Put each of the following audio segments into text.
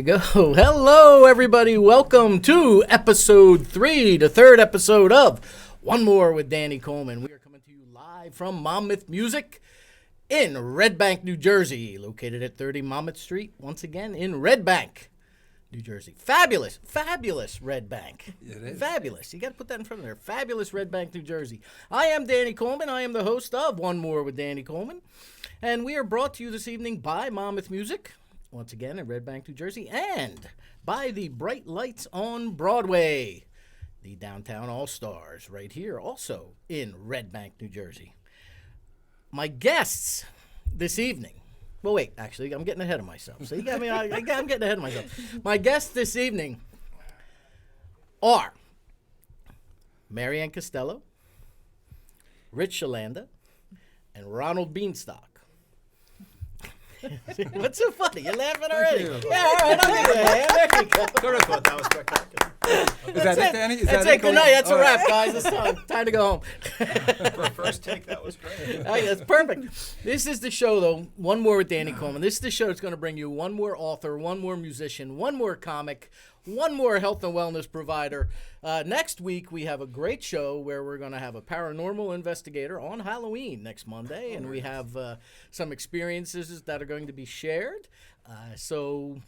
you go. Hello, everybody. Welcome to episode 3, the third episode of One More with Danny Coleman. We are coming to you live from Monmouth Music in Red Bank, New Jersey, located at 30 Monmouth Street, once again in Red Bank, New Jersey. Fabulous, fabulous Red Bank. It is. Fabulous. You got to put that in front of there. Fabulous Red Bank, New Jersey. I am Danny Coleman. I am the host of One More with Danny Coleman. And we are brought to you this evening by Monmouth Music, once again in Red Bank, New Jersey, and by the Bright Lights on Broadway, the Downtown All-Stars, right here, also in Red Bank, New Jersey. My guests this evening. Well, wait, actually, I'm getting ahead of myself. So you got me. I'm getting ahead of myself. My guests this evening are Maryann Castello, Ryche Chlanda, and Ronald Bienstock. What's so funny? You're laughing already. Yeah, all right. I'll give you a hand. There you go. Could have thought that was spectacular. Is that it, Danny? That's it. Good night. That's a wrap, guys. It's time to go home. For a first take, that was great. Oh, yeah, that's perfect. This is the show, though, One More with Danny Coleman. This is the show that's going to bring you one more author, one more musician, one more comic, one more health and wellness provider. Next week, we have a great show where we're going to have a paranormal investigator on Halloween next Monday, and we have some experiences that are going to be shared. So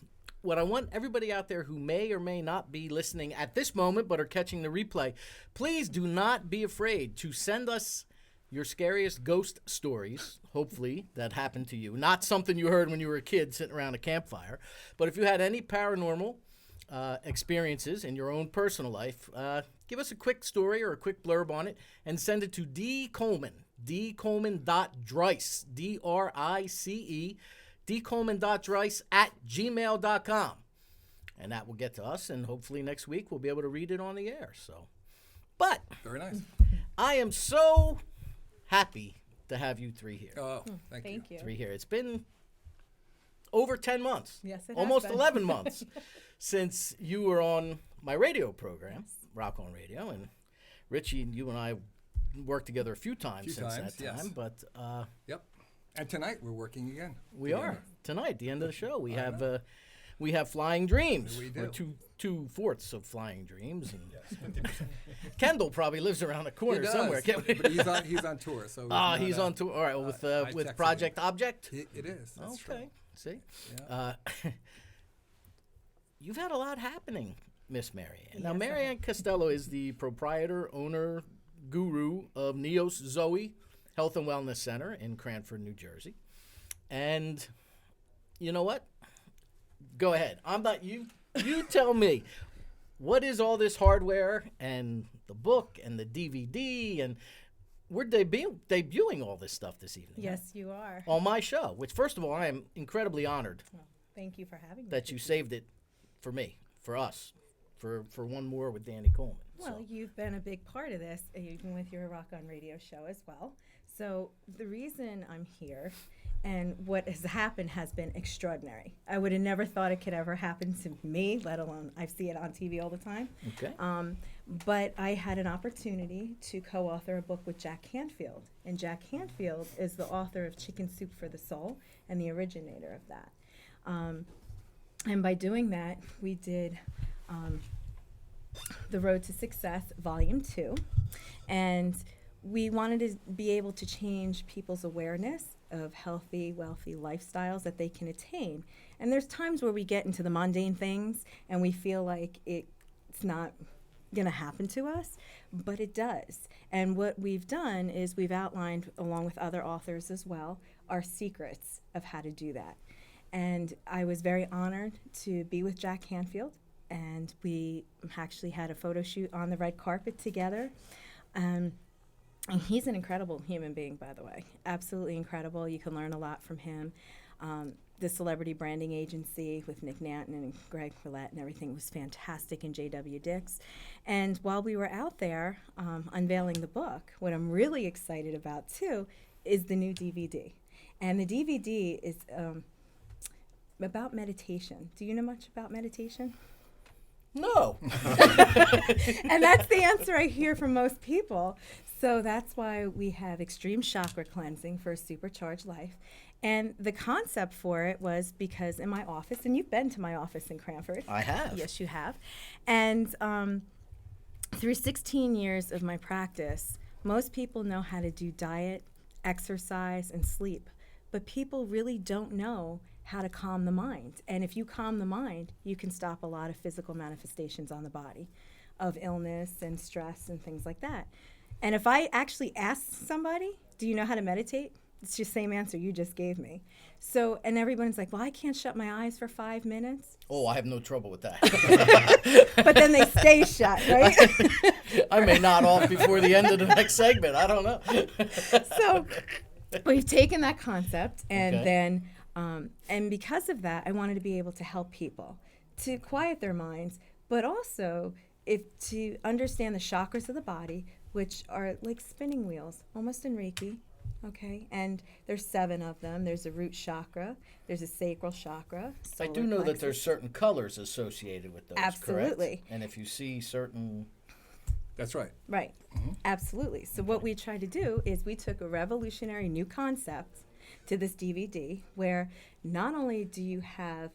what I want everybody out there who may or may not be listening at this moment but are catching the replay, please do not be afraid to send us your scariest ghost stories, hopefully, that happened to you. Not something you heard when you were a kid sitting around a campfire. But if you had any paranormal experiences in your own personal life, give us a quick story or a quick blurb on it and send it to dcoleman.drice, D-R-I-C-E, dcoleman.drice@gmail.com. And that will get to us, and hopefully next week we'll be able to read it on the air. So, but Very nice. I am so happy to have you three here. Oh, thank you. Three here. It's been over 10 months. Yes, it has almost been. 11 months since you were on my radio program, Rock On Radio, and Richie, you and I worked together a few times since that time. Yes. But Yep. And tonight we're working again. we are tonight. The end of the show, we have Flying Dreams. We do. Or two-fourths of Flying Dreams, and Kendall probably lives around the corner He does, somewhere. but he's on tour. So He's on tour. All right, well, I with texted Project him. Object. It is. That's Okay, true. see, Yeah. you've had a lot happening, Miss Maryann. Now, Yes, I Maryann Castello is the proprietor, owner, guru of Neos Zoe Health and Wellness Center in Cranford, New Jersey. And you know what? Go ahead. I'm not you. You tell me. What is all this hardware and the book and the DVD, and we're debuting all this stuff this evening. Yes, you are. On my show, which, first of all, I am incredibly honored Well, thank you for having me. that you saved it for me, for us, for One More with Danny Coleman. Well, So, you've been a big part of this, even with your Rock On Radio show as well. So the reason I'm here and what has happened has been extraordinary. I would have never thought it could ever happen to me, let alone I see it on TV all the time. okay. But I had an opportunity to co-author a book with Jack Canfield. And Jack Canfield is the author of Chicken Soup for the Soul and the originator of that. And by doing that, we did The Road to Success, Volume 2. And we wanted to be able to change people's awareness of healthy, wealthy lifestyles that they can attain. And there's times where we get into the mundane things and we feel like it's not going to happen to us, but it does. And what we've done is we've outlined, along with other authors as well, our secrets of how to do that. And I was very honored to be with Jack Canfield, and we actually had a photo shoot on the red carpet together. And he's an incredible human being, by the way. Absolutely incredible. You can learn a lot from him. The celebrity branding agency with Nick Nanton and Greg Roulette and everything was fantastic, and J.W. Dix. And while we were out there unveiling the book, what I'm really excited about, too, is the new DVD. And the DVD is about meditation. Do you know much about meditation? No. And that's the answer I hear from most people. So that's why we have extreme chakra cleansing for a supercharged life. And the concept for it was because in my office, and you've been to my office in Cranford. I have. Yes, you have. And through 16 years of my practice, most people know how to do diet, exercise, and sleep. But people really don't know how to calm the mind. And if you calm the mind, you can stop a lot of physical manifestations on the body of illness and stress and things like that. And if I actually ask somebody, do you know how to meditate? It's the same answer you just gave me. So, and everyone's like, well, I can't shut my eyes for 5 minutes. Oh, I have no trouble with that. But then they stay shut, right? I may nod off before the end of the next segment. I don't know. So we've taken that concept and Okay. then, and because of that, I wanted to be able to help people to quiet their minds, but also to understand the chakras of the body, which are like spinning wheels, almost in Reiki. Okay, and there's 7 of them. There's a root chakra. There's a sacral chakra. I do solar know that plexus. there's certain colors associated with those, Absolutely. correct? And if you see certain... That's right. Right, absolutely. So what we tried to do is we took a revolutionary new concept to this DVD where not only do you have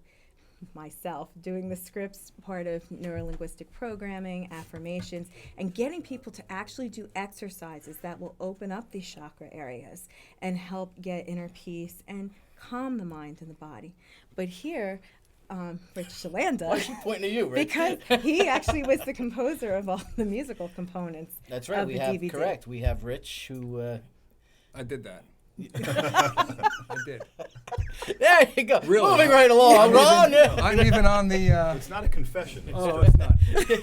myself doing the scripts part of neurolinguistic programming, affirmations, and getting people to actually do exercises that will open up these chakra areas and help get inner peace and calm the mind and the body. But here, Ryche Chlanda, Why is she pointing to you, Rick? because he actually was the composer of all the musical components That's right. of We the have, DVD. correct. We have Rich who... I did that. I did. There you go. Really? Moving right along. I'm Ron, even, I'm even on the. It's not a confession. It's Oh, just,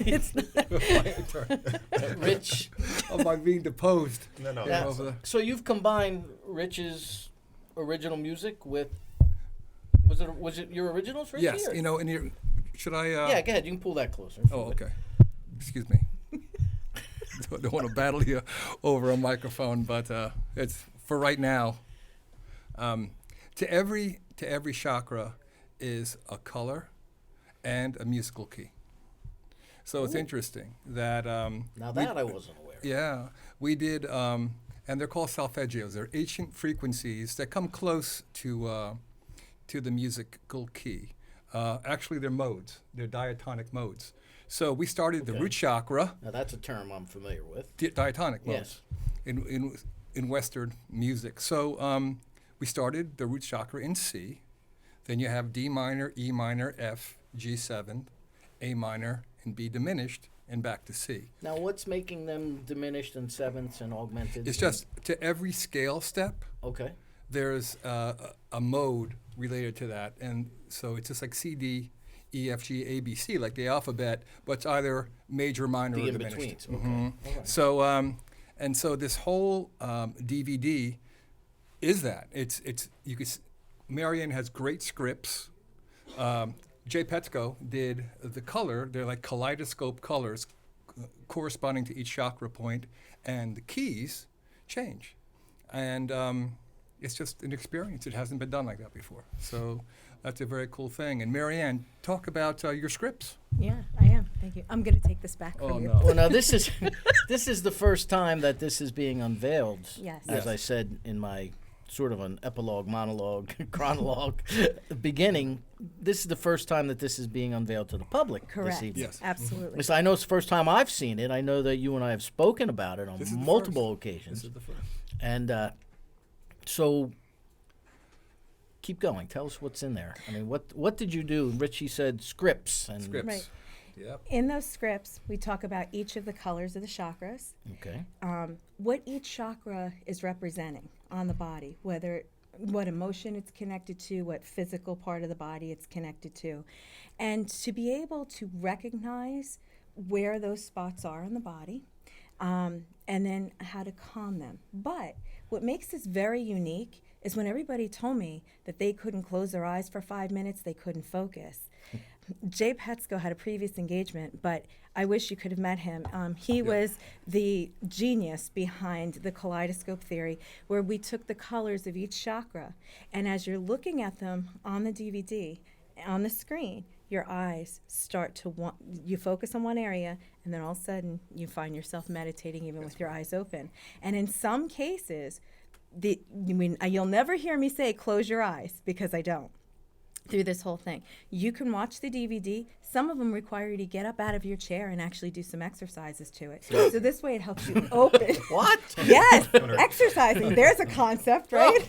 it's not. Rich. Oh, by being deposed. no, no. Yeah. Over there. So you've combined Rich's original music with... Was it your originals, Richie? Yes, or- you know, and you should I? Yeah, go ahead. You can pull that closer. Oh, okay. Excuse me. Don't want to battle you over a microphone, but it's for right now. To every chakra is a color and a musical key. So it's interesting that Now that I wasn't aware. yeah, we did, and they're called solfeggios. They're ancient frequencies that come close to the musical key. Actually, they're modes. They're diatonic modes. So we started the Okay. root chakra, Now that's a term I'm familiar with. diatonic Yes. modes in Western music. So we started the root chakra in C. Then you have D minor, E minor, F, G7, A minor, and B diminished, and back to C. Now what's making them diminished and sevenths and augmented? It's just to every scale step, Okay. there's a mode related to that. And so it's just like C, D, E, F, G, A, B, C, like the alphabet, but it's either major, minor, The or diminished. in-betweens. Okay. Mhm. All right. So, and so this whole DVD is that. It's you could. Maryann has great scripts. Jay Petsko did the color. They're like kaleidoscope colors corresponding to each chakra point, and the keys change. And it's just an experience. It hasn't been done like that before. So that's a very cool thing. And Maryann, talk about your scripts. Yeah, I am. Thank you. I'm going to take this back from Oh, you. no. Well, now this is the first time that this is being unveiled. Yes. As Yes. I said in my sort of an epilogue, monologue, chronologue beginning, this is the first time that this is being unveiled to the public. Correct. This evening. Yes. Absolutely. Listen, I know it's the first time I've seen it. I know that you and I have spoken about it on This is the multiple first. occasions. This is the first. And so, keep going. Tell us what's in there. I mean, what did you do? Richie said scripts. And Scripts. Right. Yep. In those scripts, we talk about each of the colors of the chakras, Okay. what each chakra is representing on the body, what emotion it's connected to, what physical part of the body it's connected to, and to be able to recognize where those spots are in the body, and then how to calm them. But what makes this very unique is when everybody told me that they couldn't close their eyes for 5 minutes, they couldn't focus. Jay Petsko had a previous engagement, but I wish you could have met him. He was the genius behind the kaleidoscope theory, where we took the colors of each chakra, and as you're looking at them on the DVD, on the screen, your eyes start to you focus on one area, and then all of a sudden you find yourself meditating even with your eyes open. And in some cases, you'll never hear me say close your eyes, because I don't. Through this whole thing, you can watch the DVD. Some of them require you to get up out of your chair and actually do some exercises to it. So this way it helps you open. What? Yes, exercising. There's a concept, right?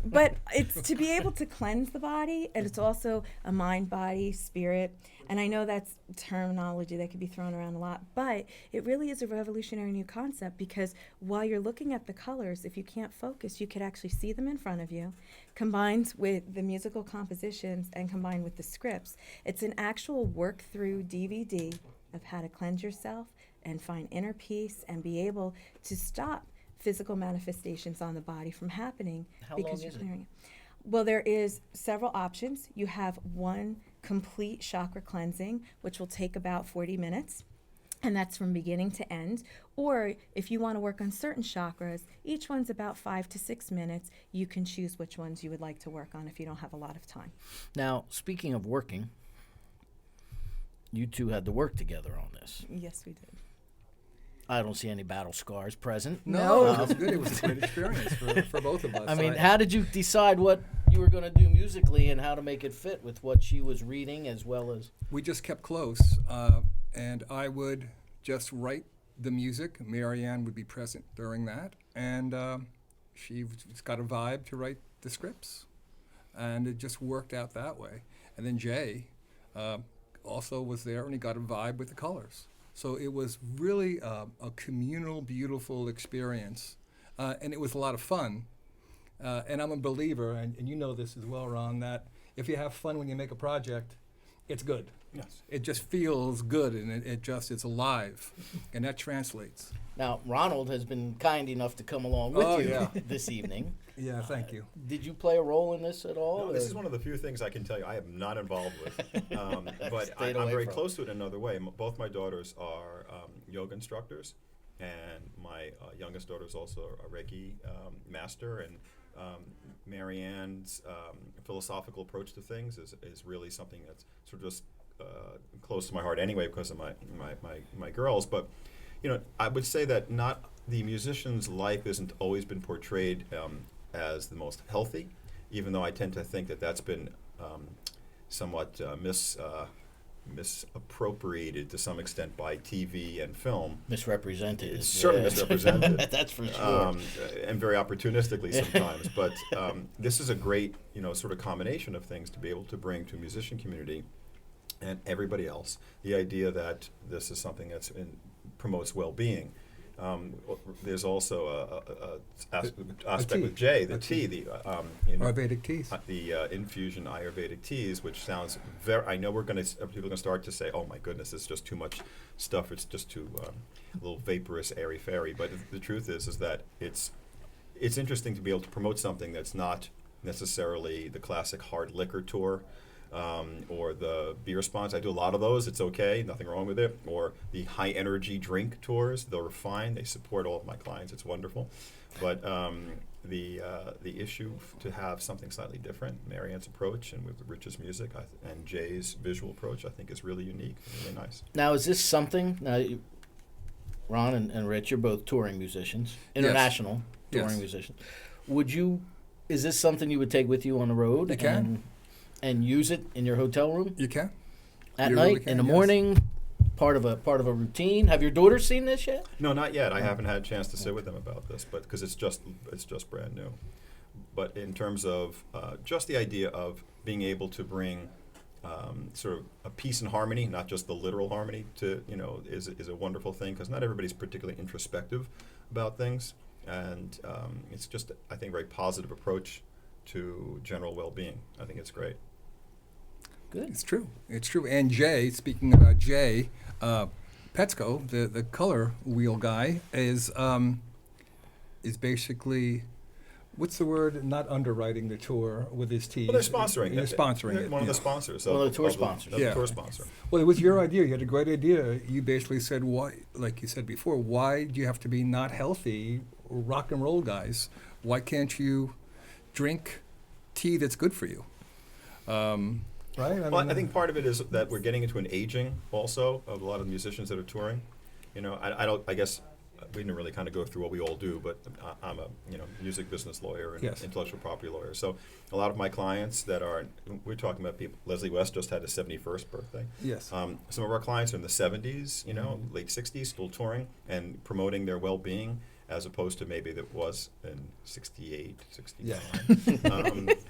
But it's to be able to cleanse the body, and it's also a mind, body, spirit. And I know that's terminology that could be thrown around a lot, but it really is a revolutionary new concept, because while you're looking at the colors, if you can't focus, you could actually see them in front of you. Combined with the musical compositions and combined with the scripts, it's an actual work-through DVD of how to cleanse yourself and find inner peace and be able to stop physical manifestations on the body from happening. How because long you're is it? clearing it. Well, there is several options. You have one complete chakra cleansing, which will take about 40 minutes. And that's from beginning to end. Or if you want to work on certain chakras, each one's about 5 to 6 minutes. You can choose which ones you would like to work on if you don't have a lot of time. Now, speaking of working, you two had to work together on this. Yes, we did. I don't see any battle scars present. No, it was good. It was a great experience for both of us. I mean, how did you decide what you were going to do musically and how to make it fit with what she was reading as well as? We just kept close, and I would just write the music. Maryann would be present during that, and she's got a vibe to write the scripts, and it just worked out that way. And then Jay also was there, and he got a vibe with the colors. So it was really a communal, beautiful experience, and it was a lot of fun. And I'm a believer, and you know this as well, Ron, that if you have fun when you make a project, it's good. Yes. It just feels good, and it's alive, and that translates. Now, Ronald has been kind enough to come along with you yeah. this evening. Yeah, thank you. Did you play a role in this at all? No, this is one of the few things I can tell you I am not involved with. But Stayed I'm away very from. close to it in another way. Both my daughters are yoga instructors, and my youngest daughter is also a Reiki master. And Maryann's philosophical approach to things is really something that's sort of just close to my heart anyway because of my girls. But I would say that not the musician's life isn't always been portrayed as the most healthy, even though I tend to think that that's been somewhat misappropriated to some extent by TV and film. Misrepresented. It's certainly misrepresented. That's for sure. And very opportunistically sometimes. But this is a great, sort of combination of things to be able to bring to a musician community and everybody else. The idea that this is something that's promotes well-being. There's also a aspect with Jay, the tea, the Ayurvedic teas. The infusion Ayurvedic teas, which sounds very. I know people are going to start to say, "Oh my goodness, it's just too much stuff. It's just too a little vaporous, airy-fairy." But the truth is that it's interesting to be able to promote something that's not necessarily the classic hard liquor tour. Or the beer sponsors. I do a lot of those. It's okay, nothing wrong with it. Or the high energy drink tours. They're refined. They support all of my clients. It's wonderful. But the issue to have something slightly different, Maryann's approach and with Ryche's music and Jay's visual approach, I think is really unique, really nice. Now, is this something? Ron and Ryche, you're both touring musicians, international touring musicians. Is this something you would take with you on the road? You can. And use it in your hotel room You can. at You night, really can, in the yes. morning, part of a routine. Have your daughters seen this yet? No, not yet. I haven't had a chance to sit with them about this, but because it's just brand new. But in terms of just the idea of being able to bring sort of a peace and harmony, not just the literal harmony, to is a wonderful thing because not everybody's particularly introspective about things, and it's just I think a very positive approach to general well-being. I think it's great. Good. It's true. It's true. And Jay, speaking about Jay, Petsko, the color wheel guy, is basically, what's the word? Not underwriting the tour with his team. Well, they're sponsoring They're it. sponsoring They're it. one of yeah. the sponsors. One of the tour sponsors. The tour sponsor. Well, it was your idea. You had a great idea. You basically said, why, like you said before, why do you have to be not healthy rock and roll guys? Why can't you drink tea that's good for you? right? Well, I think part of it is that we're getting into an aging also of a lot of the musicians that are touring. You know, I guess we didn't really kind of go through what we all do, but I'm a music business lawyer and Yes. intellectual property lawyer. So a lot of my clients that are, we're talking about people. Leslie West just had his 71st birthday. Yes. Some of our clients are in the 70s, late 60s, still touring and promoting their well-being, as opposed to maybe that was in 68, 69.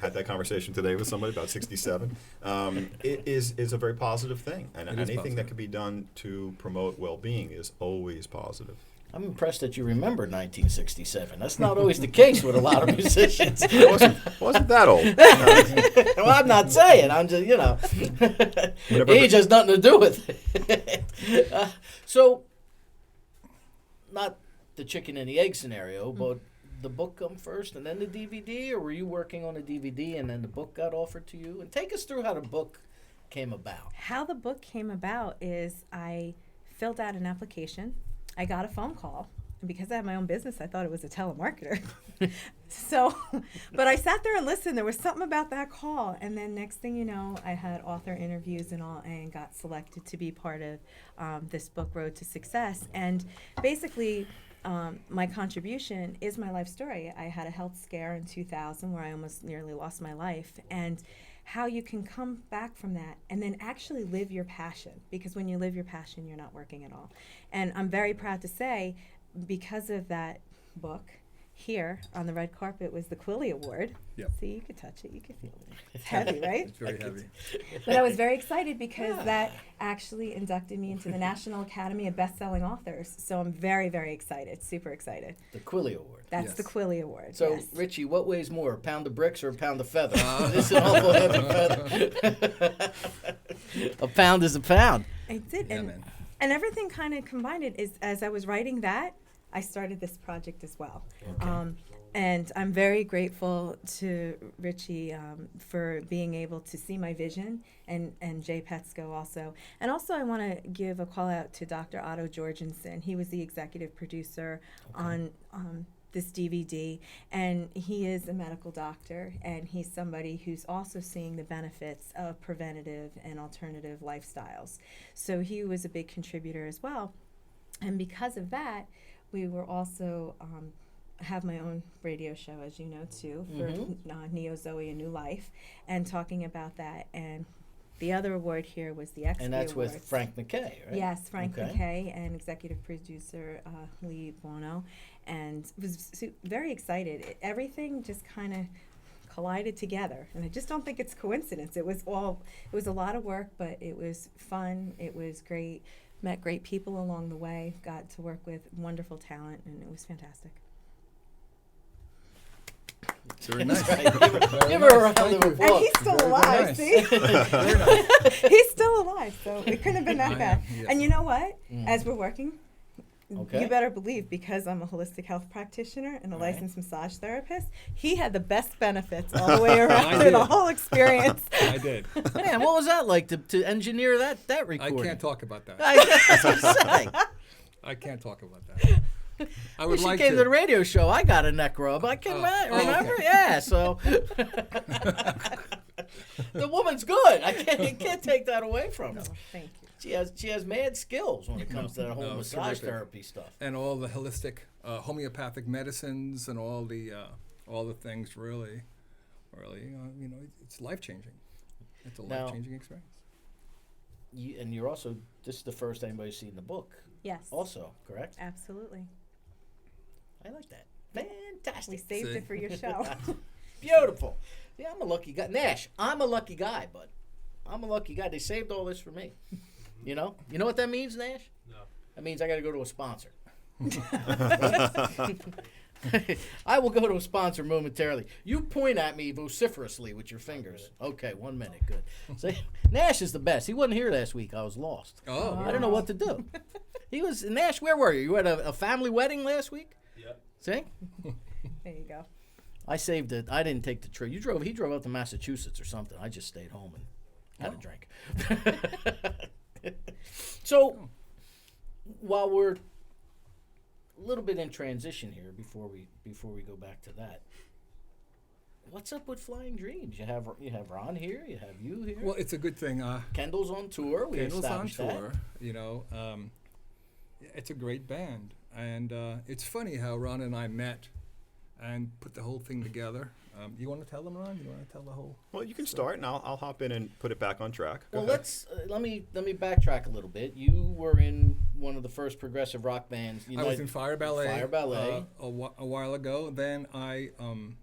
Had that conversation today with somebody about 67. It is a very positive thing, and It is anything positive. that can be done to promote well-being is always positive. I'm impressed that you remember 1967. That's not always the case with a lot of musicians. Wasn't that old? Well, I'm not saying. I'm just, age has nothing to do with it. So, not the chicken and the egg scenario, but the book come first and then the DVD, or were you working on a DVD and then the book got offered to you? And take us through how the book came about. How the book came about is I filled out an application. I got a phone call. And because I have my own business, I thought it was a telemarketer. But I sat there and listened. There was something about that call. And then next thing you know, I had author interviews and all, and got selected to be part of this book, Road to Success. And basically, my contribution is my life story. I had a health scare in 2000 where I almost nearly lost my life. And how you can come back from that and then actually live your passion. Because when you live your passion, you're not working at all. And I'm very proud to say, because of that book, here on the red carpet was the Quilly Award. Yep. See, you could touch it, you could feel it. It's heavy, right? It's very heavy. But I was very excited because that actually inducted me into the National Academy of Best-Selling Authors. So I'm very, very excited, super excited. The Quilly Award. That's Yes. the Quilly Award. So, yes. Richie, what weighs more, a pound of bricks or a pound of feather? This is an awful heavy feather. A pound is a pound. I did, Yeah, man. and everything kind of combined it is as I was writing that, I started this project as well. Okay. And I'm very grateful to Richie for being able to see my vision, and Jay Petsko also. And also I want to give a call out to Dr. Otto Jorgensen. He was the executive producer on this DVD, and he is a medical doctor, and he's somebody who's also seeing the benefits of preventative and alternative lifestyles. So he was a big contributor as well. And because of that, we were also have my own radio show, as you know, too, for Neo Zoe, A New Life, and talking about that. And the other award here was the XP And that's Awards. with Frank McKay, right? Yes, Frank Okay. McKay and executive producer Lee Bono, and was very excited. Everything just kind of collided together, and I just don't think it's coincidence. It was a lot of work, but it was fun. It was great. Met great people along the way. Got to work with wonderful talent, and it was fantastic. It's very nice. Right. Give her a round of And applause. he's still Very, very alive, nice. see? Very nice. He's still alive, so it couldn't have been that I bad. am, yes. And you know what? As we're working, Okay. you better believe, because I'm a holistic health practitioner and a Right. licensed massage therapist, he had the best benefits all the way around I through the did. whole experience. I did. Man, what was that like to engineer that I recording? can't talk about that. That's what I'm saying. I can't talk about that. I When would she like came to. to the radio show, I got a neck rub. I can remember. okay. Yeah, so the woman's good. You can't take that away from her. Oh, thank you. She has mad skills when it comes to that whole No, it's massage terrific. therapy stuff. And all the holistic homeopathic medicines and all the things really, it's life changing. It's a Now- life changing experience. And you're also, this is the first anybody's seen the book. Yes. Also, correct? Absolutely. I like that. We Fantastic. saved See? it for your show. Beautiful. Yeah, I'm a lucky guy. Nash, I'm a lucky guy, bud. I'm a lucky guy. They saved all this for me. You know what that means, Nash? No. That means I got to go to a sponsor. I will go to a sponsor momentarily. You point at me vociferously with your fingers. Okay, 1 minute. Good. See, Nash is the best. He wasn't here last week. I was lost. Oh, I didn't know what to do. He was, Nash, where were you? You were at a family wedding last week? Yep. See? There you go. I saved it. I didn't take the trip. He drove out to Massachusetts or something. I just stayed home and had a drink. So, while we're a little bit in transition here, before we go back to that, what's up with Flying Dreams? You have Ron here, you have you here. Well, it's a good thing. Kendall's on tour. We Kendall's on established that. tour. You know, it's a great band, and it's funny how Ron and I met and put the whole thing together. You want to tell them, Ron? You want to tell the whole? Well, you can start, and I'll hop in and put it back on track. Go Well, ahead. let me backtrack a little bit. You were in one of the first progressive rock bands. I was in Fire Ballet. Fire Ballet. A while ago. Then I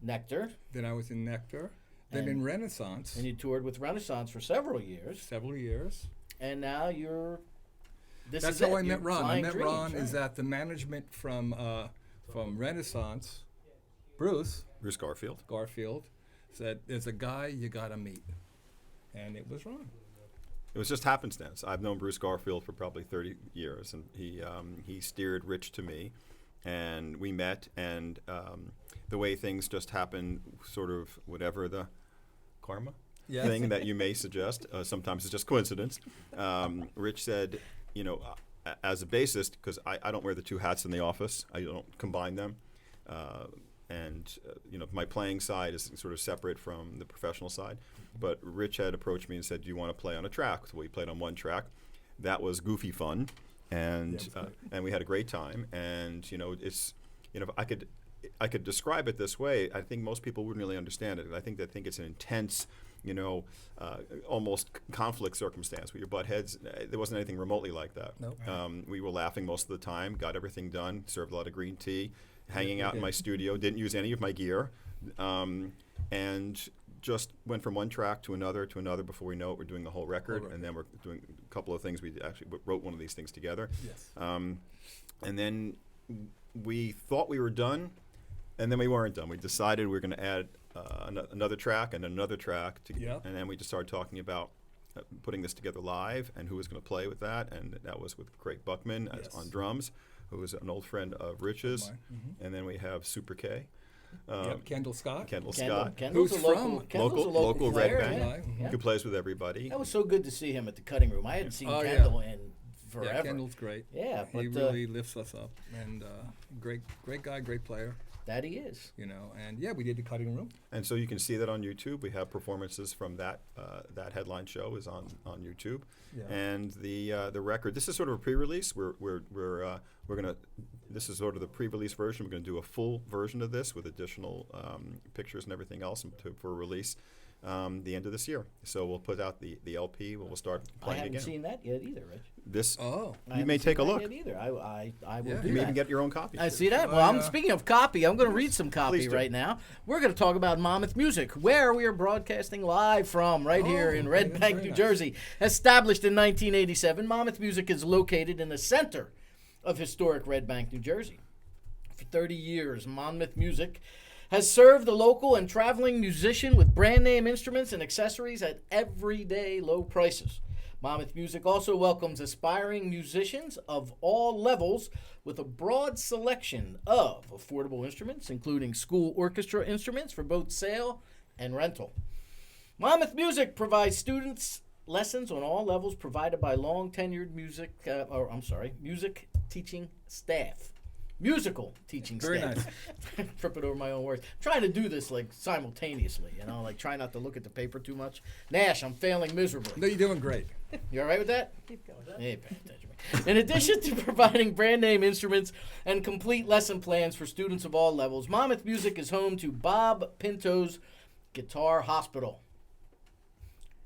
Nectar. Then I was in Nectar. Then And- in Renaissance. And you toured with Renaissance for several years. Several years. And now you're. That's how I met Ron. I Flying met Dreams, Ron right. is that the management from Renaissance, Bruce Bruce Garfield, said, "There's a guy you gotta meet," and it was Ron. It was just happenstance. I've known Bruce Garfield for probably 30 years, and he steered Rich to me, and we met, and the way things just happened, sort of whatever the karma Yes. thing that you may suggest. Sometimes it's just coincidence. Rich said, as a bassist, because I don't wear the two hats in the office. I don't combine them. My playing side is sort of separate from the professional side. But Rich had approached me and said, "Do you want to play on a track?" So we played on one track. That was goofy fun, and we had a great time. And it's if I could describe it this way, I think most people wouldn't really understand it. And I think they think it's an intense, almost conflict circumstance where you butt heads. There wasn't anything remotely like that. Nope. We were laughing most of the time, got everything done, served a lot of green tea, hanging out in my studio, didn't use any of my gear, and just went from one track to another before we know it. We're doing the whole record, and then we're doing a couple of things. We actually wrote one of these things together. Yes. And then we thought we were done, and then we weren't done. We decided we were going to add another track and another track, Yep. and then we just started talking about putting this together live and who was going to play with that, and that was with Craig Buckman Yes. on drums, who was an old friend of Rich's, Mine. and then we have Super K, Yep. Kendall Scott. Kendall Scott, Kendall's Who's a local, from? Kendall's a local Red player, Bank, yeah. Yeah. who plays with everybody. That was so good to see him at the cutting room. I hadn't seen Oh, yeah. Kendall in Yeah, forever. Kendall's great. Yeah, He but really lifts us up, and great guy, great player. that he is. And yeah, we did the cutting room. And so you can see that on YouTube. We have performances from that headline show is on YouTube. Yeah. And the record. This is sort of a pre-release. We're gonna. This is sort of the pre-release version. We're gonna do a full version of this with additional pictures and everything else for release the end of this year. So we'll put out the LP. We'll start I playing haven't again. seen that yet either, Rich. This Oh. I you may haven't take a seen that look. yet either. I will Yeah. do You may that. even get your own copy. I see that. Well, I'm yeah. speaking of copy. I'm going to read some copy Please do. right now. We're going to talk about Monmouth Music, where we are broadcasting live from, right here in okay, Red that's Bank, very New nice. Jersey. Established in 1987, Monmouth Music is located in the center of historic Red Bank, New Jersey. For 30 years, Monmouth Music has served the local and traveling musician with brand name instruments and accessories at everyday low prices. Monmouth Music also welcomes aspiring musicians of all levels with a broad selection of affordable instruments, including school orchestra instruments for both sale and rental. Monmouth Music provides students lessons on all levels provided by long-tenured music teaching staff. Musical teaching Very staff. nice. Tripping over my own words. Trying to do this like simultaneously, try not to look at the paper too much. Nash, I'm failing miserably. No, you're doing great. You all right with that? Keep going. Hey, pay attention. In addition to providing brand name instruments and complete lesson plans for students of all levels, Monmouth Music is home to Bob Pinto's Guitar Hospital.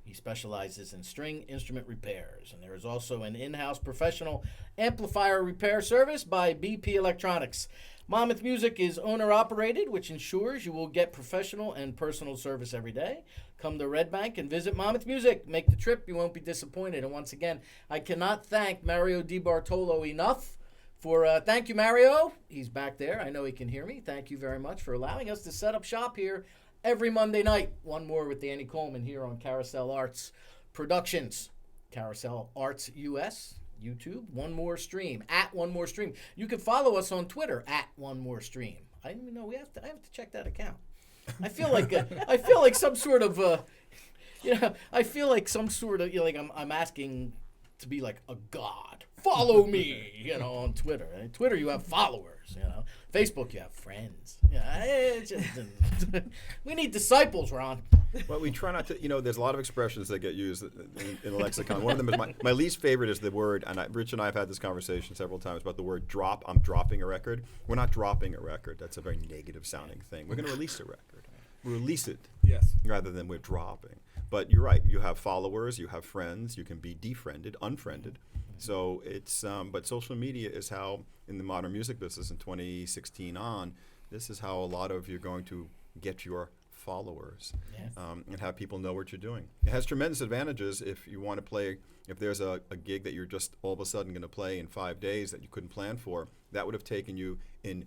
He specializes in string instrument repairs, and there is also an in-house professional amplifier repair service by BP Electronics. Monmouth Music is owner-operated, which ensures you will get professional and personal service every day. Come to Red Bank and visit Monmouth Music. Make the trip. You won't be disappointed. And once again, I cannot thank Mario DiBartolo enough for thank you, Mario. He's back there. I know he can hear me. Thank you very much for allowing us to set up shop here every Monday night. One More with Danny Coleman here on Carousel Arts Productions. Carousel Arts US, YouTube, One More Stream, at One More Stream. You can follow us on Twitter, at One More Stream. I didn't even know I have to check that account. I feel like some sort of, I feel like some sort of, like I'm asking to be like a god. Follow me, on Twitter. And Twitter, you have followers, Facebook, you have friends. Yeah, we need disciples, Ron. Well, we try not to, there's a lot of expressions that get used in the lexicon. One of them is my least favorite is the word, and Rich and I have had this conversation several times about the word drop. I'm dropping a record. We're not dropping a record. That's a very negative sounding thing. We're going to release a record. Release it. Yes. Rather than we're dropping. But you're right. You have followers. You have friends. You can be defriended, unfriended. So it's, but social media is how, in the modern music business in 2016 on, this is how a lot of you're going to get your followers, Yes. And have people know what you're doing. It has tremendous advantages if you want to play, if there's a gig that you're just all of a sudden going to play in 5 days that you couldn't plan for, that would have taken you in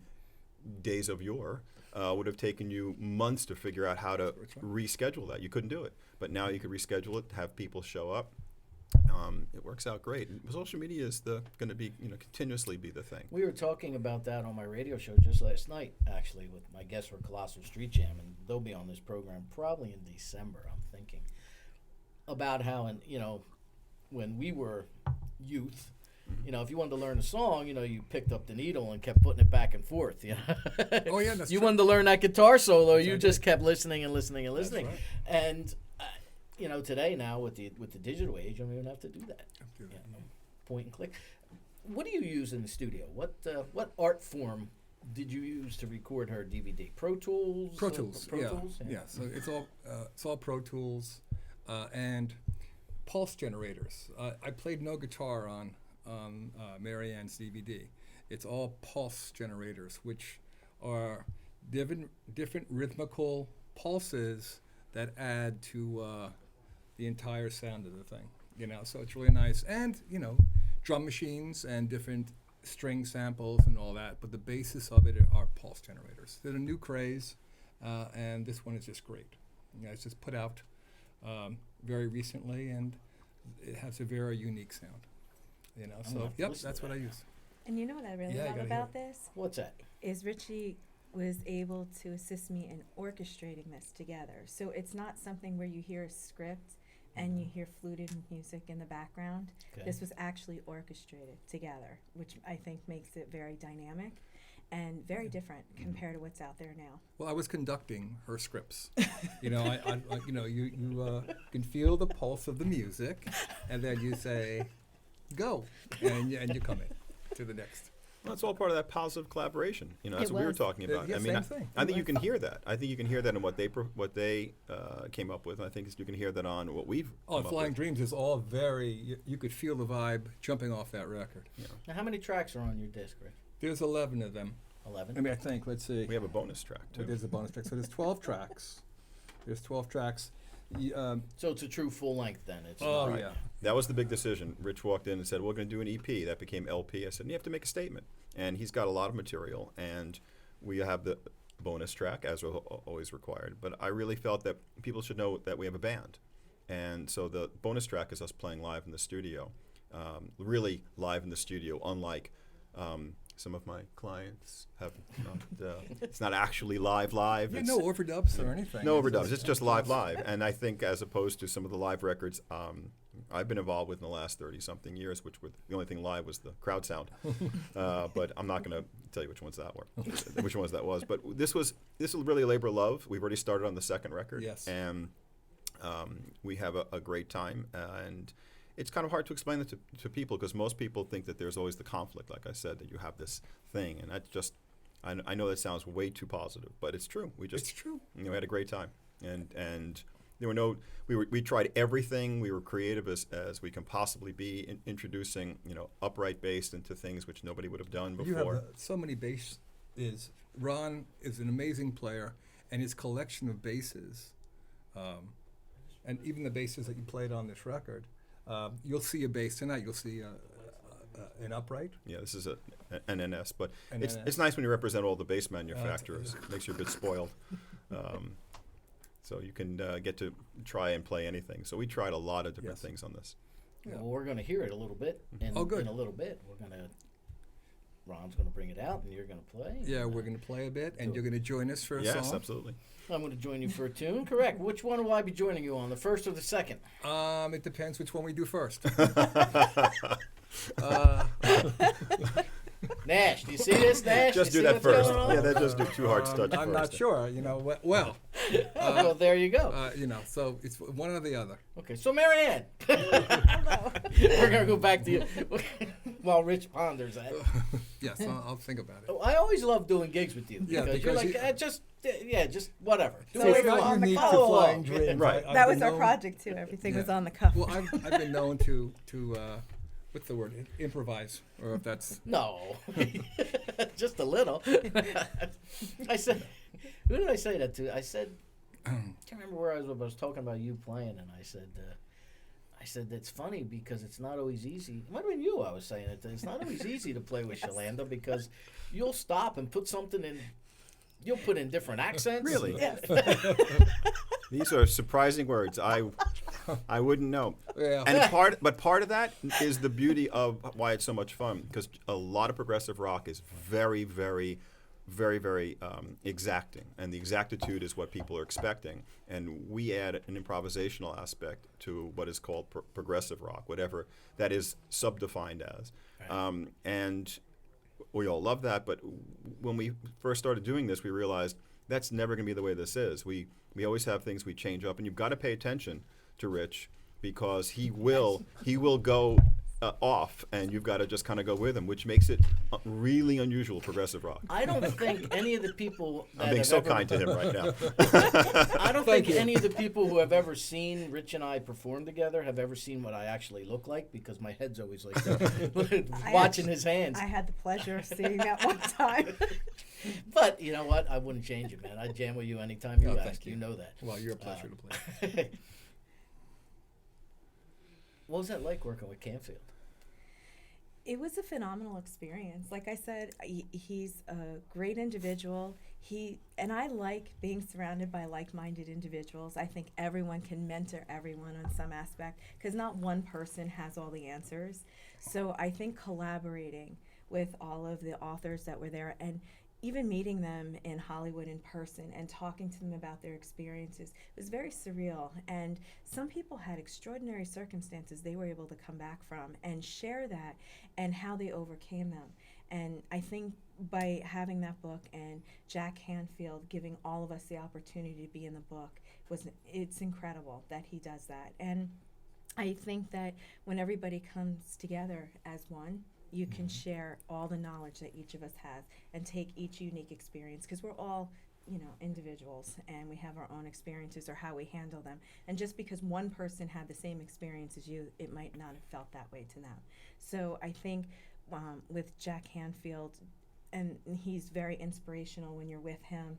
days of yore, would have taken you months to figure out how to reschedule that. You couldn't do it. But now you could reschedule it, have people show up. It works out great. And social media is going to be, continuously be the thing. We were talking about that on my radio show just last night, actually, with my guests for Colossal Street Jam, and they'll be on this program probably in December, I'm thinking, about how, when we were youth, if you wanted to learn a song, you picked up the needle and kept putting it back and forth. Oh yeah, that's you true. wanted to learn that guitar solo, you Exactly. just kept listening and listening and listening. right. And today now with the digital age, you don't even have to do that. Do that. Point and click. What do you use in the studio? What art form did you use to record her DVD? Pro Tools. Pro Tools. Pro yeah. Tools. Yeah. So it's all Pro Tools, and pulse generators. I played no guitar on Maryann's DVD. It's all pulse generators, which are different rhythmical pulses that add to the entire sound of the thing. So it's really nice, and drum machines and different string samples and all that. But the basis of it are pulse generators. They're a new craze, and this one is just great. It's just put out very recently, and it has a very unique sound. gonna So have to yep, listen that's to what I that. use. And you know what I really Yeah, you love gotta about hear this What's that? is Ryche was able to assist me in orchestrating this together. So it's not something where you hear a script and you hear fluted music in the background. Okay. This was actually orchestrated together, which I think makes it very dynamic and very different compared to what's out there now. Well, I was conducting her scripts. You can feel the pulse of the music, and then you say, "Go," and you come in to the next. Well, it's all part of that positive collaboration. That's It what we were was. talking about. Yeah, I mean, same thing. I think you can hear that. I think you can hear that in what they came up with. I think you can hear that on what we've Oh, come up Flying with. Dreams is all very. You could feel the vibe jumping off that record. Now, how many tracks are on your disc, Rich? There's 11 of them. 11. I mean, I think. Let's see. We have a bonus track too. There's a bonus track. So there's 12 tracks. There's 12 tracks. So it's a true full length then. It's Oh not- yeah. That was the big decision. Rich walked in and said, "We're going to do an EP." That became LP. I said, "You have to make a statement." And he's got a lot of material, and we have the bonus track as always required. But I really felt that people should know that we have a band, and so the bonus track is us playing live in the studio, really live in the studio. Unlike some of my clients have not. It's not actually live. Yeah, It's no overdubs or anything. no overdubs. It's just live. And I think as opposed to some of the live records I've been involved with in the last 30-something years, which were the only thing live was the crowd sound. But I'm not going to tell you which ones that was. But this was really a labor of love. We've already started on the second record. Yes. And we have a great time. And it's kind of hard to explain it to people because most people think that there's always the conflict, like I said, that you have this thing. And that's just, I know that sounds way too positive, but it's true. It's true. We had a great time, and there were we tried everything. We were creative as we can possibly be, in introducing upright bass into things which nobody would have done You before. have so many bass. Ron is an amazing player, and his collection of basses, and even the basses that you played on this record, you'll see a bass tonight. You'll see an upright. Yeah, this is an NS, but An it's NS. it's nice when you represent all the bass manufacturers. It makes you a bit spoiled. So you can get to try and play anything. So we tried a lot of different Yes. things on this. Yeah. Well, we're going to hear it a little bit. Oh, good. In a little bit, we're going to Ron's going to bring it out, and you're going to play. Yeah, we're going to play a bit, and Cool. you're going to join us for a Yes, song. absolutely. I'm going to join you for a tune. Correct. Which one will I be joining you on, the first or the second? It depends which one we do first. Nash, do you see this, Nash? Just You do see that what's first. going on? Yeah, that just do two hard touch I'm first. not sure. You know, well, Well, there you go. so it's one or the other. Okay, so Maryann, we're going to go back to you while Rich ponders that. Yes, I'll think about it. I always love doing gigs with you. Yeah, you're because like, you- just whatever. Do So whatever it's you not want. unique to Follow Flying along. Dreams. Right. I've That been was our known- project too. Everything was Yeah. on the cuff. Well, I've been known to what's the word? Improvise, or if that's No, just a little. I said, who did I say that to? I said, I can't remember where I was talking about you playing, and I said that's funny because it's not always easy. It might have been you I was saying it to. It's not always easy to play with Chlanda because you'll stop and put something in. You'll put in different accents. Really? Yes. These are surprising words. I wouldn't know. yeah. And part of that is the beauty of why it's so much fun, because a lot of progressive rock is very, very, very, very exacting, and the exactitude is what people are expecting. And we add an improvisational aspect to what is called progressive rock, whatever that is subdefined as. And we all love that, but when we first started doing this, we realized that's never going to be the way this is. We always have things we change up, and you've got to pay attention to Rich because he will go off, and you've got to just kind of go with him, which makes it really unusual progressive rock. I don't think any of the people that I'm being have so ever, kind to him right now. I don't Thank think you. any of the people who have ever seen Rich and I perform together have ever seen what I actually look like because my head's always like that, watching his hands. I had the pleasure of seeing that one time. But you know what? I wouldn't change it, man. I'd jam with you anytime you Oh, ask. thank You you. know that. Well, you're a pleasure to play. What was that like working with Canfield? It was a phenomenal experience. Like I said, he's a great individual. And I like being surrounded by like-minded individuals. I think everyone can mentor everyone on some aspect because not one person has all the answers. So I think collaborating with all of the authors that were there and even meeting them in Hollywood in person and talking to them about their experiences was very surreal. And some people had extraordinary circumstances they were able to come back from and share that and how they overcame them. And I think by having that book and Jack Canfield giving all of us the opportunity to be in the book, it's incredible that he does that. And I think that when everybody comes together as one, you can share all the knowledge that each of us has and take each unique experience because we're all, individuals and we have our own experiences or how we handle them. And just because one person had the same experience as you, it might not have felt that way to them. So I think with Jack Canfield, and he's very inspirational when you're with him,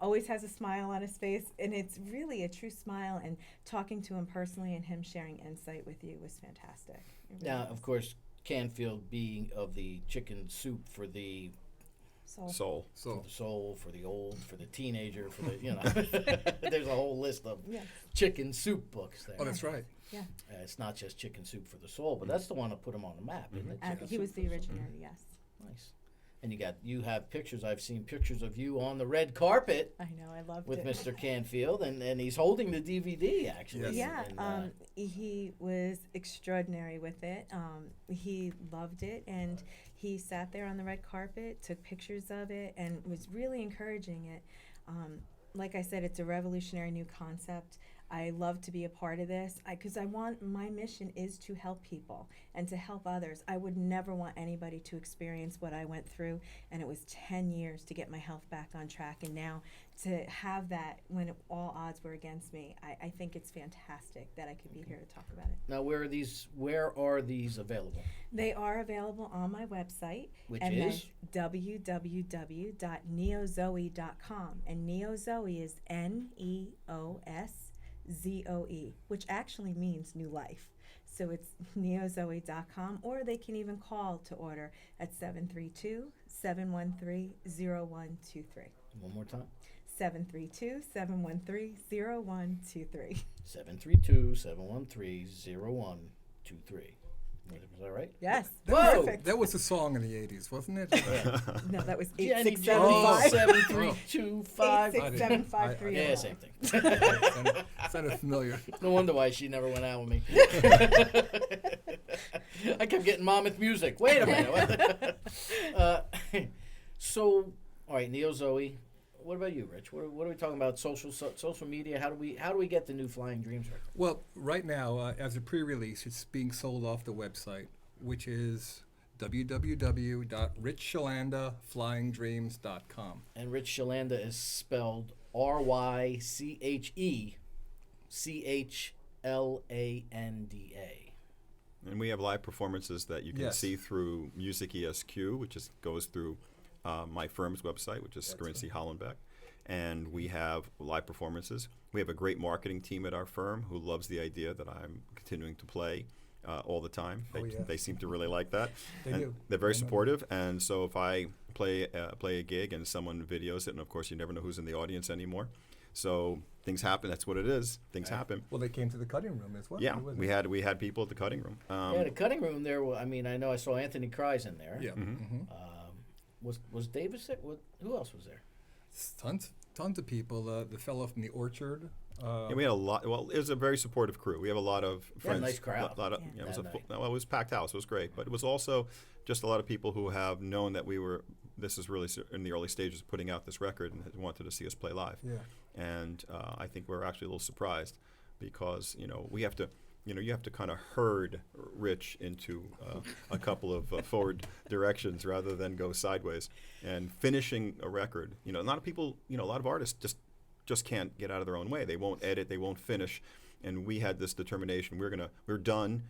always has a smile on his face, and it's really a true smile, and talking to him personally and him sharing insight with you was fantastic. It really Now, was. of course, Canfield being of the chicken soup for the Soul. So soul, for the old, for the teenager, for the, there's a whole list of Yes. chicken soup books there. oh, that's right. Yeah. It's not just chicken soup for the soul, but that's the one that put him on the map, isn't it? Chicken He Soup was for the Soul. originator, yes. Nice. And you have pictures. I've seen pictures of you on the red carpet I know, I loved with it. Mr. Canfield, and he's holding the DVD actually. Yes. Yeah, And, he was extraordinary with it. He loved it, and he sat there on the red carpet, took pictures of it, and was really encouraging it. Like I said, it's a revolutionary new concept. I love to be a part of this because my mission is to help people and to help others. I would never want anybody to experience what I went through, and it was 10 years to get my health back on track, and now to have that when all odds were against me, I think it's fantastic that I could be here to talk about it. now, where are these available? They are available on my website, Which and is? that's www.neozoe.com, and Neozoe is NEOSZOE, which actually means new life. So it's neozoe.com, or they can even call to order at 732-713-0123. One more time. 732-713-0123. 732-713-0123. Was that right? Yes. Whoa! Perfect. That was a song in the 80s, wasn't it? No, that was Jenny, 8675. 7325. 8675 Yeah, same thing. Sounded familiar. No wonder why she never went out with me. I kept getting Monmouth music. Wait a minute. So, all right, Neo Zoe. What about you, Rich? What are we talking about? Social media. How do we get the new Flying Dreams record? Well, right now, as a pre-release, it's being sold off the website, which is www.rychechlanda.flyingdreams.com. And Ryche Chlanda is spelled RYCHECHLANDA. And we have live performances that you can Yes. see through Music ESQ, which goes through my firm's website, which is Scorinci Hollenbeck. And we have live performances. We have a great marketing team at our firm who loves the idea that I'm continuing to play all the time. They seem to really like that. They And do. They're very I know. supportive. And so if I play a gig and someone videos it, and of course you never know who's in the audience anymore. So things happen. That's what it is. Things happen. Well, they came to the cutting room as well. Yeah, wasn't we it? had people at the cutting room. Yeah, the cutting room there. I mean, I know I saw Anthony Cries in there. Yeah. Mm-hmm. Was Davis there? Who else was there? Tons of people. The fellow from the Orchard. Yeah, we had a lot. Well, it was a very supportive crew. We have a lot of friends. nice crowd. Lot of, Yeah. you know, it was That night. well, it was a packed house. It was great, but it was also just a lot of people who have known that this is really in the early stages of putting out this record and wanted to see us play live. Yeah. And I think we're actually a little surprised because we have to. You have to kind of herd Rich into a couple of forward directions rather than go sideways. And finishing a record, a lot of people, a lot of artists just can't get out of their own way. They won't edit, they won't finish. And we had this determination: we're done,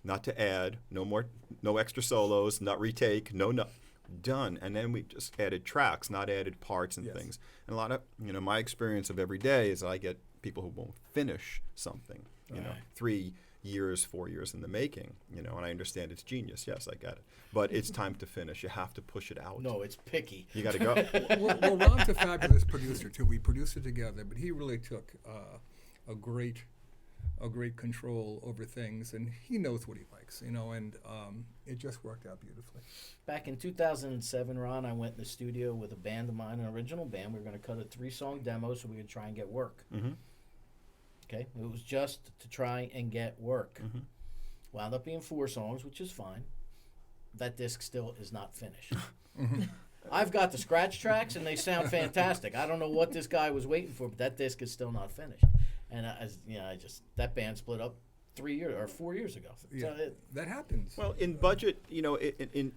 not to add, no extra solos, not retake, done. And then we just added tracks, not added parts and Yes. things. And a lot of, my experience of every day is I get people who won't finish something. Right. 3 years, 4 years in the making, and I understand it's genius. Yes, I get it. But it's time to finish. You have to push it out. No, it's picky. You got to go. well, Ron's a fabulous producer too. We produced it together, but he really took a great control over things, and he knows what he likes, and it just worked out beautifully. Back in 2007, Ron, I went in the studio with a band of mine, an original band. We were going to cut a 3-song demo so we could try and get work. Mm-hmm. Okay, it was just to try and get work. Mm-hmm. Wound up being 4 songs, which is fine. That disc still is not finished. I've got the scratch tracks, and they sound fantastic. I don't know what this guy was waiting for, but that disc is still not finished. And that band split up 3 years or 4 years ago. Yeah, So that happens. Well, in budget, in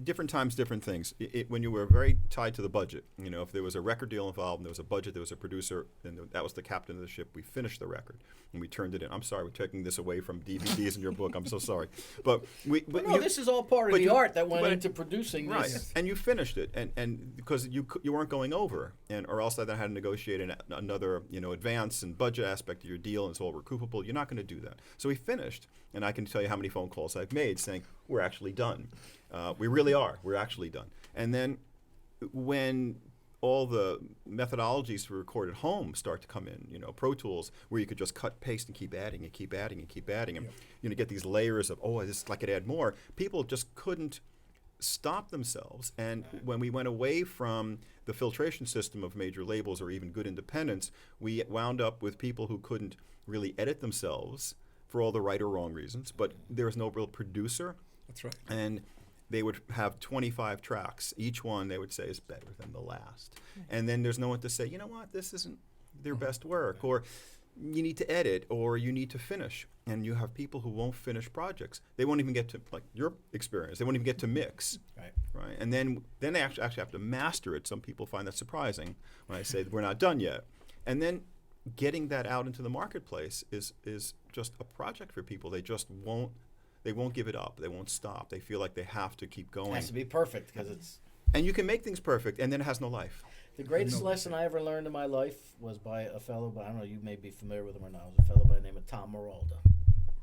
different times, different things. When you were very tied to the budget, if there was a record deal involved and there was a budget, there was a producer, and that was the captain of the ship, we finished the record and we turned it in. I'm sorry, we're taking this away from DVDs in your book. I'm so sorry. But this is all part of but the you- art that went but- into producing right, this. and you finished it, and because you weren't going over, or else I then had to negotiate another advance and budget aspect of your deal, and it's all recoupable. You're not going to do that. So we finished, and I can tell you how many phone calls I've made saying we're actually done. We really are. We're actually done. And then when all the methodologies to record at home start to come in, Pro Tools, where you could just cut, paste, and keep adding and keep adding and keep adding, and get these layers of, I could add more. People just couldn't stop themselves. And when we went away from the filtration system of major labels or even good independents, we wound up with people who couldn't really edit themselves for all the right or wrong reasons, but there was no real producer. That's right. And they would have 25 tracks. Each one they would say is better than the last. And then there's no one to say, you know what, this isn't their best work, or you need to edit, or you need to finish. And you have people who won't finish projects. They won't even get to, like your experience, they won't even get to mix. Right? And then they actually have to master it. Some people find that surprising when I say we're not done yet. And then getting that out into the marketplace is just a project for people. They just won't give it up. They won't stop. They feel like they have to keep going. It has to be perfect because it's. And you can make things perfect, and then it has no life. The greatest lesson I ever learned in my life was by a fellow, but I don't know, you may be familiar with him or not. It was a fellow by the name of Tom Maralda.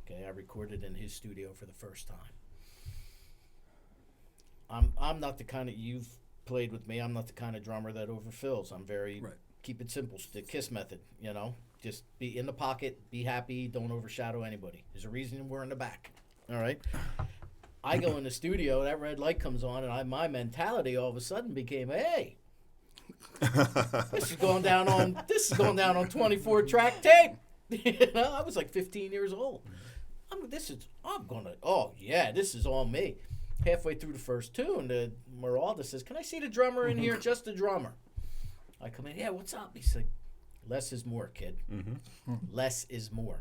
Okay, I recorded in his studio for the first time. I'm not the kind of, you've played with me, I'm not the kind of drummer that overfills. I'm very, keep it simple, the KISS method, Just be in the pocket, be happy, don't overshadow anybody. There's a reason we're in the back, All right. I go in the studio, that red light comes on, and my mentality all of a sudden became, hey, this is going down on 24 track tape. I was like 15 years old. This is on me. Halfway through the first tune, the Maralda says, "Can I see the drummer in here? Just the drummer." I come in, yeah, what's up? He's like, "Less is more, kid. Less is more.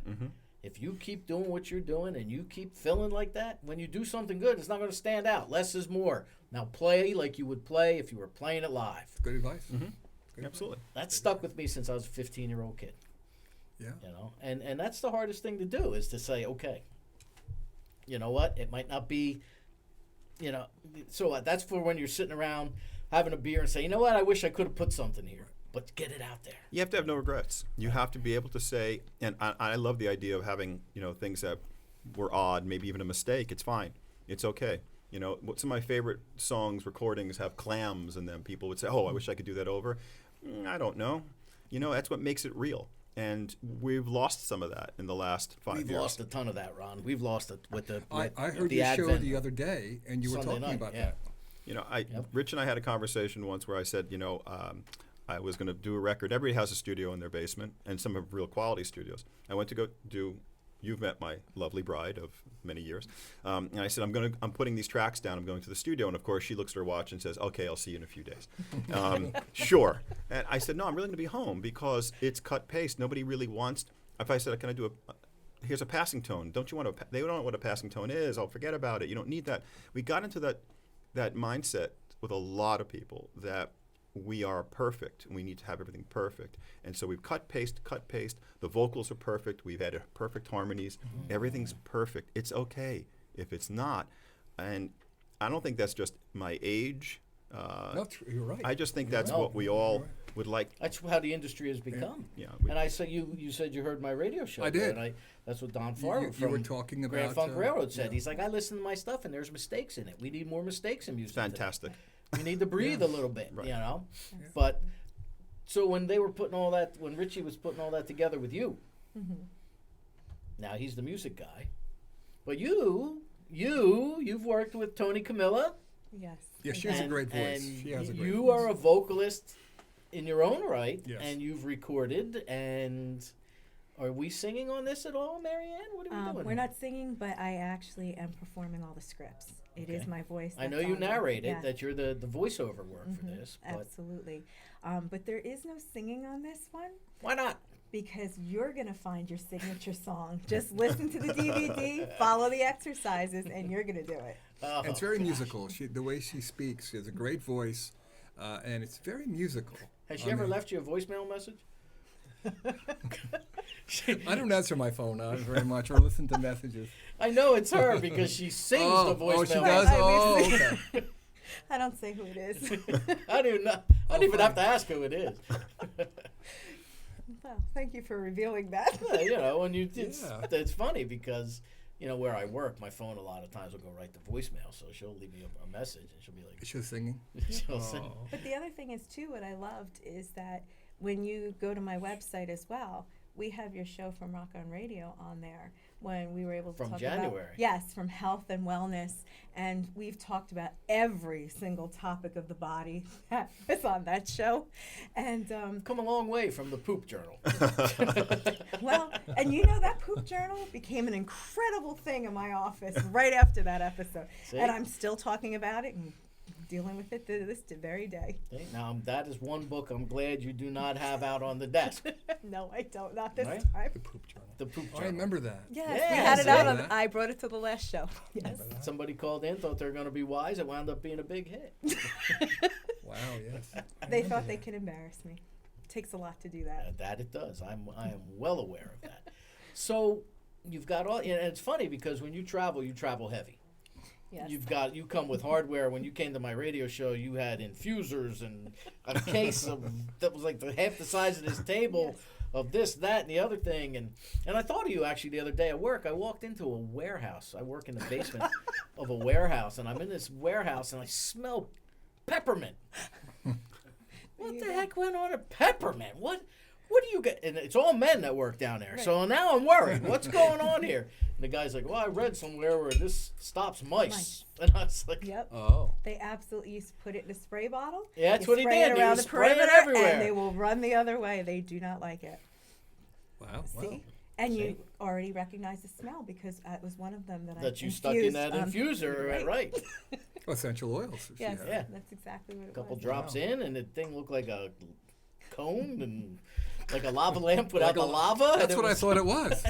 If you keep doing what you're doing and you keep feeling like that, when you do something good, it's not going to stand out. Less is more. Now play like you would play if you were playing it live." Good advice. Good Absolutely. That stuck with me since I was a 15-year-old kid. Yeah. You know, and that's the hardest thing to do, is to say, okay, you know what? It might not be, you know, so that's for when you're sitting around having a beer and say, you know what? I wish I could have put something here, but get it out there. You have to have no regrets. You have to be able to say, and I love the idea of having, you know, things that were odd, maybe even a mistake. It's fine. It's okay. You know, some of my favorite songs, recordings have clams in them. People would say, oh, I wish I could do that over. I don't know. You know, that's what makes it real. And we've lost some of that in the last 5 years. We've lost a ton of that, Ron. We've lost it with the I heard the your advent. show the other day, and you were Sunday talking night, about yeah. that. You know, Rich and I had a conversation once where I said, you know, I was going to do a record. Everybody has a studio in their basement, and some have real quality studios. I went to go do You've Met My Lovely Bride of many years. And I said, I'm putting these tracks down. I'm going to the studio. And, of course, she looks at her watch and says, okay, I'll see you in a few days. Sure. And I said, no, I'm really going to be home because it's cut-paste. Nobody really wants – if I said, can I do here's a passing tone. Don't you want to – they don't know what a passing tone is. I'll forget about it. You don't need that. We got into that mindset with a lot of people that we are perfect and we need to have everything perfect. And so we've cut paste. The vocals are perfect. We've added perfect harmonies. Everything's perfect. It's okay if it's not. And I don't think that's just my age. No, you're right. I just think You're that's right. what we all would like. That's how the industry has become. Yeah. And I said, you said you heard my radio show. I did. And that's what Don Farber You from were talking Grand about, Funk Railroad said. yeah. He's like, I listen to my stuff and there's mistakes in it. We need more mistakes in music. Fantastic. We need to breathe a little bit, Right. you know. Yes. But so when they were putting all that, when Richie was putting all that together with you, now he's the music guy, but you've worked with Tony Camilla. Yes. Yeah, she has a great voice. And She has a great you voice. are a vocalist in your own right, Yes. and you've recorded. And are we singing on this at all, Maryann? What are we doing? We're not singing, but I actually am performing all the scripts. It is Okay. my voice. I know that's you on there. narrated Yeah. that you're the voiceover work for this, but Absolutely. But there is no singing on this one why not? because you're going to find your signature song. Just listen to the DVD, follow the exercises, and you're going to do it. Oh, It's very musical. The way she speaks, she has a great voice, and it's very musical. has she ever left you a voicemail message? I don't answer my phone very much or listen to messages. I know it's her because she sings the voicemail. Oh, she does? message. Oh, okay. I don't say who it is. I don't even have to ask who it is. Well, thank you for revealing that. Yeah, you know, and it's Yeah. funny because, you know, where I work, my phone a lot of times will go right to voicemail, so she'll leave me a message and she'll be like, She's singing. she'll say, Oh. But the other thing is, too, what I loved is that when you go to my website as well, we have your show from Rock On Radio on there when we were able to From talk January. about, yes, from health and wellness. And we've talked about every single topic of the body that was on that show. And, come a long way from the poop journal. well, and you know, that poop journal became an incredible thing in my office right after that episode. See? And I'm still talking about it and dealing with it to this very day. Okay, now, that is one book I'm glad you do not have out on the desk. No, I don't. Not this Right? time. The poop journal. The poop I journal. remember that. Yes, Yeah, we had it see? out on. That? I brought it to the last show. Yes. Somebody called in, thought they were going to be wise. It wound up being a big hit. Wow, yes. I They remember thought they that. could embarrass me. It takes a lot to do that. That it does. I am well aware of that. So you've got all, and it's funny because when you travel heavy. Yes. You come with hardware. When you came to my radio show, you had infusers and a case that was like half the size of this table of this, that, and the other thing. And I thought of you actually the other day at work. I walked into a warehouse. I work in the basement of a warehouse, and I'm in this warehouse, and I smell peppermint. What the heck went on at peppermint? What do you get? And it's all men that work down there. So now I'm worried. What's going on here? And the guy's like, well, I read somewhere where this stops mice. And I was like, Yep. Oh. They absolutely used to put it in a spray bottle. Yeah, that's You what he spray did. It He around was the spraying perimeter, everywhere. and they will run the other way. They do not like it. Wow. See? And you already recognize the smell because it was one of them that I that you infused, stuck in that infuser, right. right? Oh, essential oils. Yes, Yeah. that's exactly what it A couple was. drops in, and the thing looked like a cone and like a lava lamp without the lava. That's what I thought it was.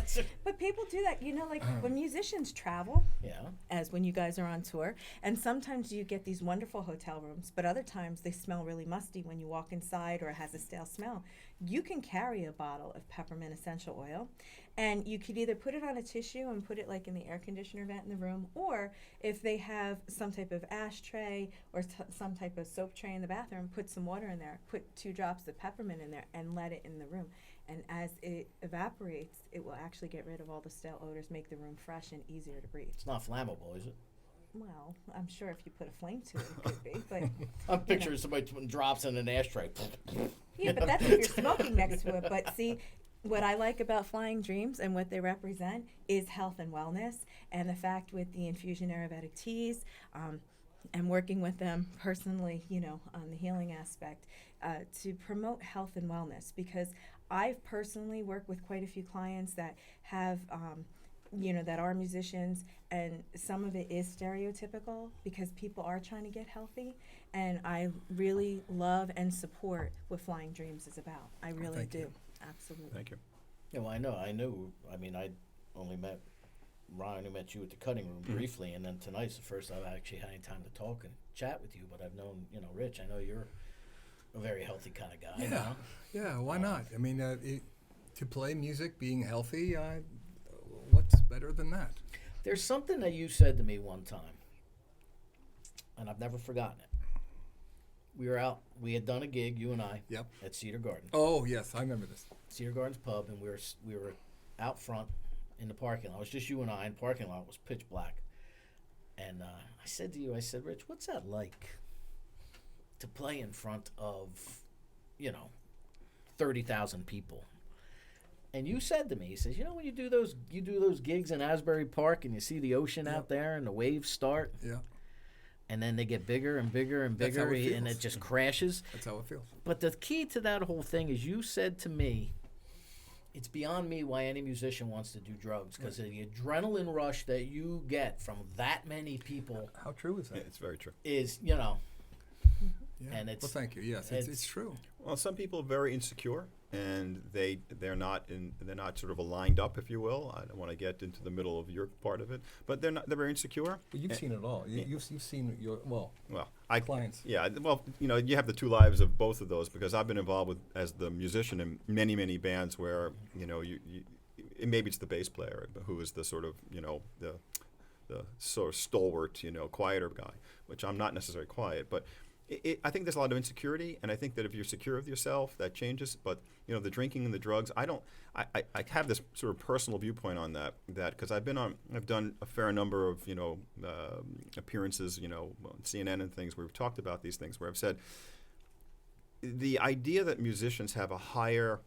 But people do that, like when musicians travel, Yeah. as when you guys are on tour, and sometimes you get these wonderful hotel rooms, but other times they smell really musty when you walk inside or it has a stale smell. You can carry a bottle of peppermint essential oil, and you could either put it on a tissue and put it like in the air conditioner vent in the room, or if they have some type of ashtray or some type of soap tray in the bathroom, put some water in there, put 2 drops of peppermint in there, and let it in the room. And as it evaporates, it will actually get rid of all the stale odors, make the room fresh and easier to breathe. It's not flammable, is it? Well, I'm sure if you put a flame to it, it could be, but I'm picturing somebody putting drops in an ashtray. yeah, but that's if you're smoking next to it. But see, what I like about Flying Dreams and what they represent is health and wellness, and the fact with the infusion Ayurvedic teas, and working with them personally, on the healing aspect, to promote health and wellness, because I've personally worked with quite a few clients that have, that are musicians, and some of it is stereotypical because people are trying to get healthy, and I really love and support what Flying Dreams is about. I really thank do. you. Absolutely. Thank you. Yeah, well, I knew. I mean, I only met Ryan, who met you at the cutting room briefly, and then tonight's the first I've actually had any time to talk and chat with you. But I've known, Rich. I know you're a very healthy kind of guy. Yeah. You know? Yeah, why not? I mean, to play music, being healthy, what's better than that? There's something that you said to me one time, and I've never forgotten it. We were out. We had done a gig, you and I, Yep. at Cedar Garden. Oh, yes, I remember this. Cedar Gardens pub, and we were out front in the parking lot. It was just you and I, and the parking lot was pitch black. And I said to you, Rich, what's that like to play in front of, 30,000 people? And you said to me, he says, when you do those gigs in Asbury Park and you see the ocean out there and the waves start, Yeah, and then they get bigger and bigger and That's how bigger, it and feels. it just crashes. that's how it feels. But the key to that whole thing is you said to me, it's beyond me why any musician wants to do drugs, because the adrenaline rush that you get from that many people How true is Yeah, that? it's very true. is, Yeah. and it's- well, thank you. Yes, it's true. Well, some people are very insecure, and they're not sort of aligned up, if you will. I don't want to get into the middle of your part of it, but they're very insecure. But you've seen it all. You've seen Well, clients. Yeah, well, you have the two lives of both of those, because I've been involved with as the musician in many, many bands where maybe it's the bass player who is the sort of the sort of stalwart, quieter guy, which I'm not necessarily quiet, but I think there's a lot of insecurity, and I think that if you're secure with yourself, that changes. But the drinking and the drugs, I have this sort of personal viewpoint on that because I've done a fair number of appearances, on CNN and things where we've talked about these things, where I've said the idea that musicians have a higher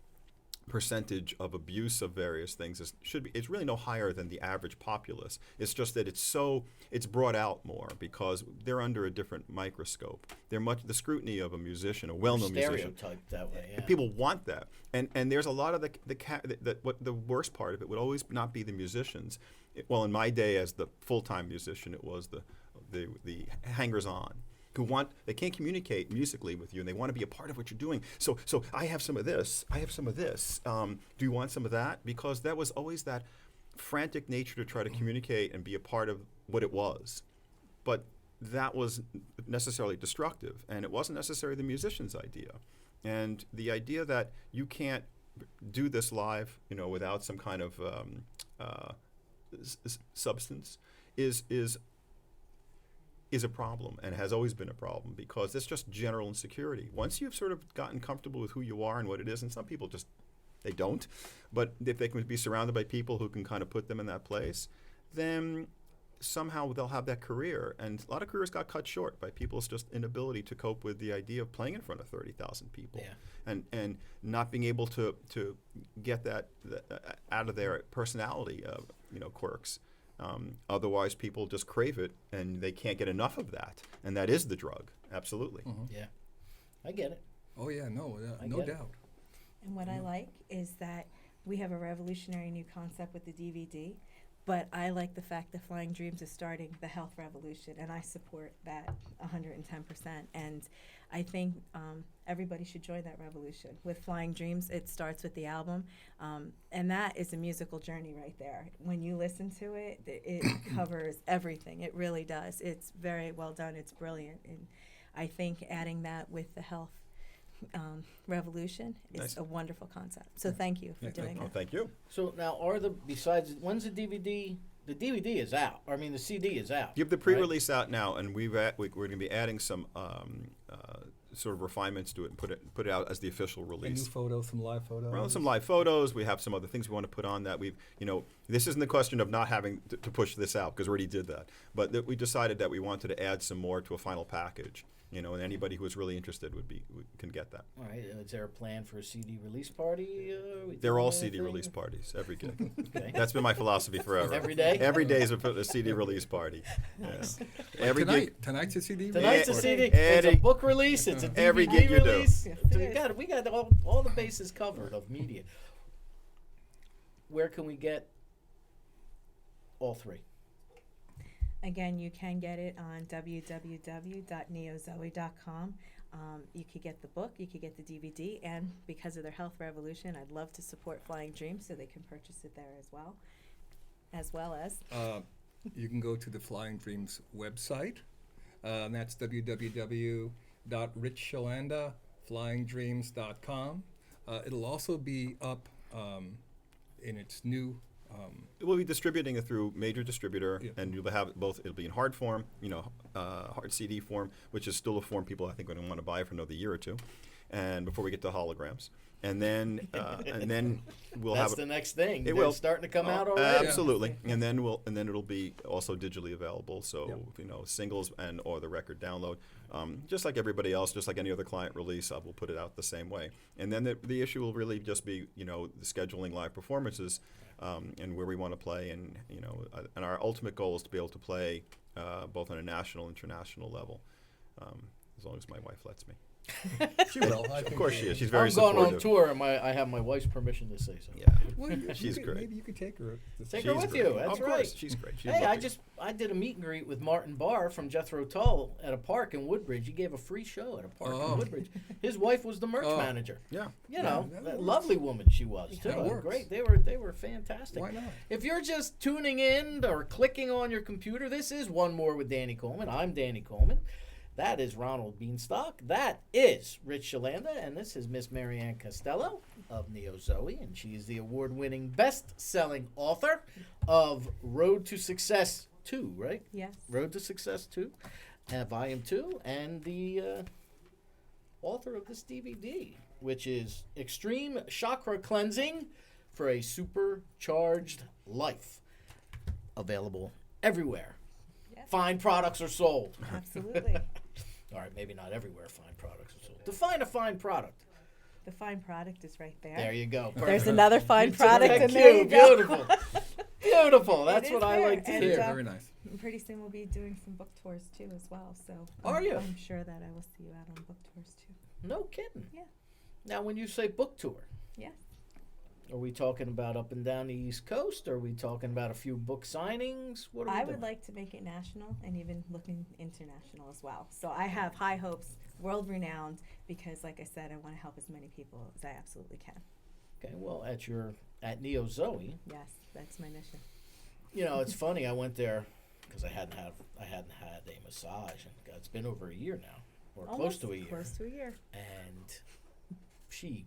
percentage of abuse of various things it's really no higher than the average populace. It's just that it's brought out more because they're under a different microscope. The scrutiny of a musician, a well-known musician, stereotyped that way. Yeah. people want that, and there's a lot of what the worst part of it would always not be the musicians. Well, in my day as the full-time musician, it was the hangers-on who they can't communicate musically with you, and they want to be a part of what you're doing. So I have some of this. I have some of this. Do you want some of that? Because that was always that frantic nature to try to communicate and be a part of what it was. But that was necessarily destructive, and it wasn't necessarily the musician's idea. And the idea that you can't do this live, without some kind of substance is a problem, and has always been a problem, because it's just general insecurity. Once you've sort of gotten comfortable with who you are and what it is, and some people just, they don't, but if they can be surrounded by people who can kind of put them in that place, then somehow they'll have that career. And a lot of careers got cut short by people's just inability to cope with the idea of playing in front of 30,000 people, and not being able to get that out of their personality, quirks. Otherwise, people just crave it, and they can't get enough of that, and that is the drug. Absolutely. Yeah, I get it. Oh yeah, no get it. doubt. And what I like is that we have a revolutionary new concept with the DVD, but I like the fact that Flying Dreams is starting the health revolution, and I support that 110%. And I think everybody should join that revolution. With Flying Dreams, it starts with the album, and that is a musical journey right there. When you listen to it, it covers everything. It really does. It's very well done. It's brilliant. And I think adding that with the health revolution is a wonderful concept. So thank you for doing Oh, that. thank you. So now, besides, when's the DVD? The DVD is out. I mean, the CD is out. You have the pre-release out now, and we're going to be adding some sort of refinements to it and put it out as the official A new release. photos, some live photos. Well, some live photos. We have some other things we want to put on that this isn't the question of not having to push this out, because we already did that. But we decided that we wanted to add some more to a final package. And anybody who is really interested can get that. All right. Is there a plan for a CD release party? They're all CD release parties, every gig. Okay. That's been my philosophy forever. Every day? Every day is a CD release party. Nice. Yeah. Every gig. Tonight's a CD. Tonight's a Eh, CD. eh, It's a eh, book release. It's a DVD every gig you do. release. Yes, So it is. we got all the bases covered of media. Where can we get all three? Again, you can get it on www.neozoe.com. You could get the book, you could get the DVD, and because of their health revolution, I'd love to support Flying Dreams so they can purchase it there as well as You can go to the Flying Dreams website. That's www.rychechlanda.flyingdreams.com. It'll also be up in its new. We'll be distributing it through major distributor, Yeah. and you'll have both. It'll be in hard form, hard CD form, which is still a form people I think are going to want to buy for another year or two, and before we get to holograms, and then we'll That's have the next thing. It They're will starting to come out already. Absolutely, and then it'll be also digitally available. So Yep. singles or the record download, just like everybody else, just like any other client release, we'll put it out the same way. And then the issue will really just be the scheduling live performances, and where we want to play, and and our ultimate goal is to be able to play both on a national and international level, as long as my wife lets me. She will. Of course she is. She's very I'm going supportive. on tour, and I have my wife's permission to say so. Yeah. Well, She's great. Maybe you could take her. Take her She's with great. you. That's Of course, right. she's great. She's Hey, lovely. I did a meet and greet with Martin Barr from Jethro Tull at a park in Woodbridge. He gave a free show at a park Oh. in Woodbridge. His wife was the merch Oh. manager. Yeah. that works. Lovely woman she was too. That works. Great. They were fantastic. Why not? If you're just tuning in or clicking on your computer, this is One More with Danny Coleman. I'm Danny Coleman. That is Ronald Bienstock. That is Ryche Chlanda. And this is Miss Maryann Castello of Neo Zoe. And she is the award-winning, best-selling author of Road to Success 2, right? Yes. Road to Success 2, Volume 2, and the author of this DVD, which is Extreme Chakra Cleansing for a Supercharged Life. Available everywhere. Yes. Fine products are sold. Absolutely. All right, maybe not everywhere fine products are sold. Define a fine product. The fine product is right there. There you go. There's Perfect. another fine product, Thank and there you go. Beautiful. Beautiful. That's It what is I there, like to and, hear. Very nice. And pretty soon we'll be doing some book tours too as well. So Are you? I'm sure that I will see you out on book tours too. No kidding. Yeah. Now, when you say book tour, Yes. are we talking about up and down the East Coast? Are we talking about a few book signings? What are we I doing? would like to make it national and even looking international as well. So I have high hopes, world renowned, because like I said, I want to help as many people as I absolutely can. Okay, well, at Neo Zoe, Yes, that's my mission. it's funny. I went there because I hadn't had a massage, and it's been over a year now, or close to a year. Close to a year. And she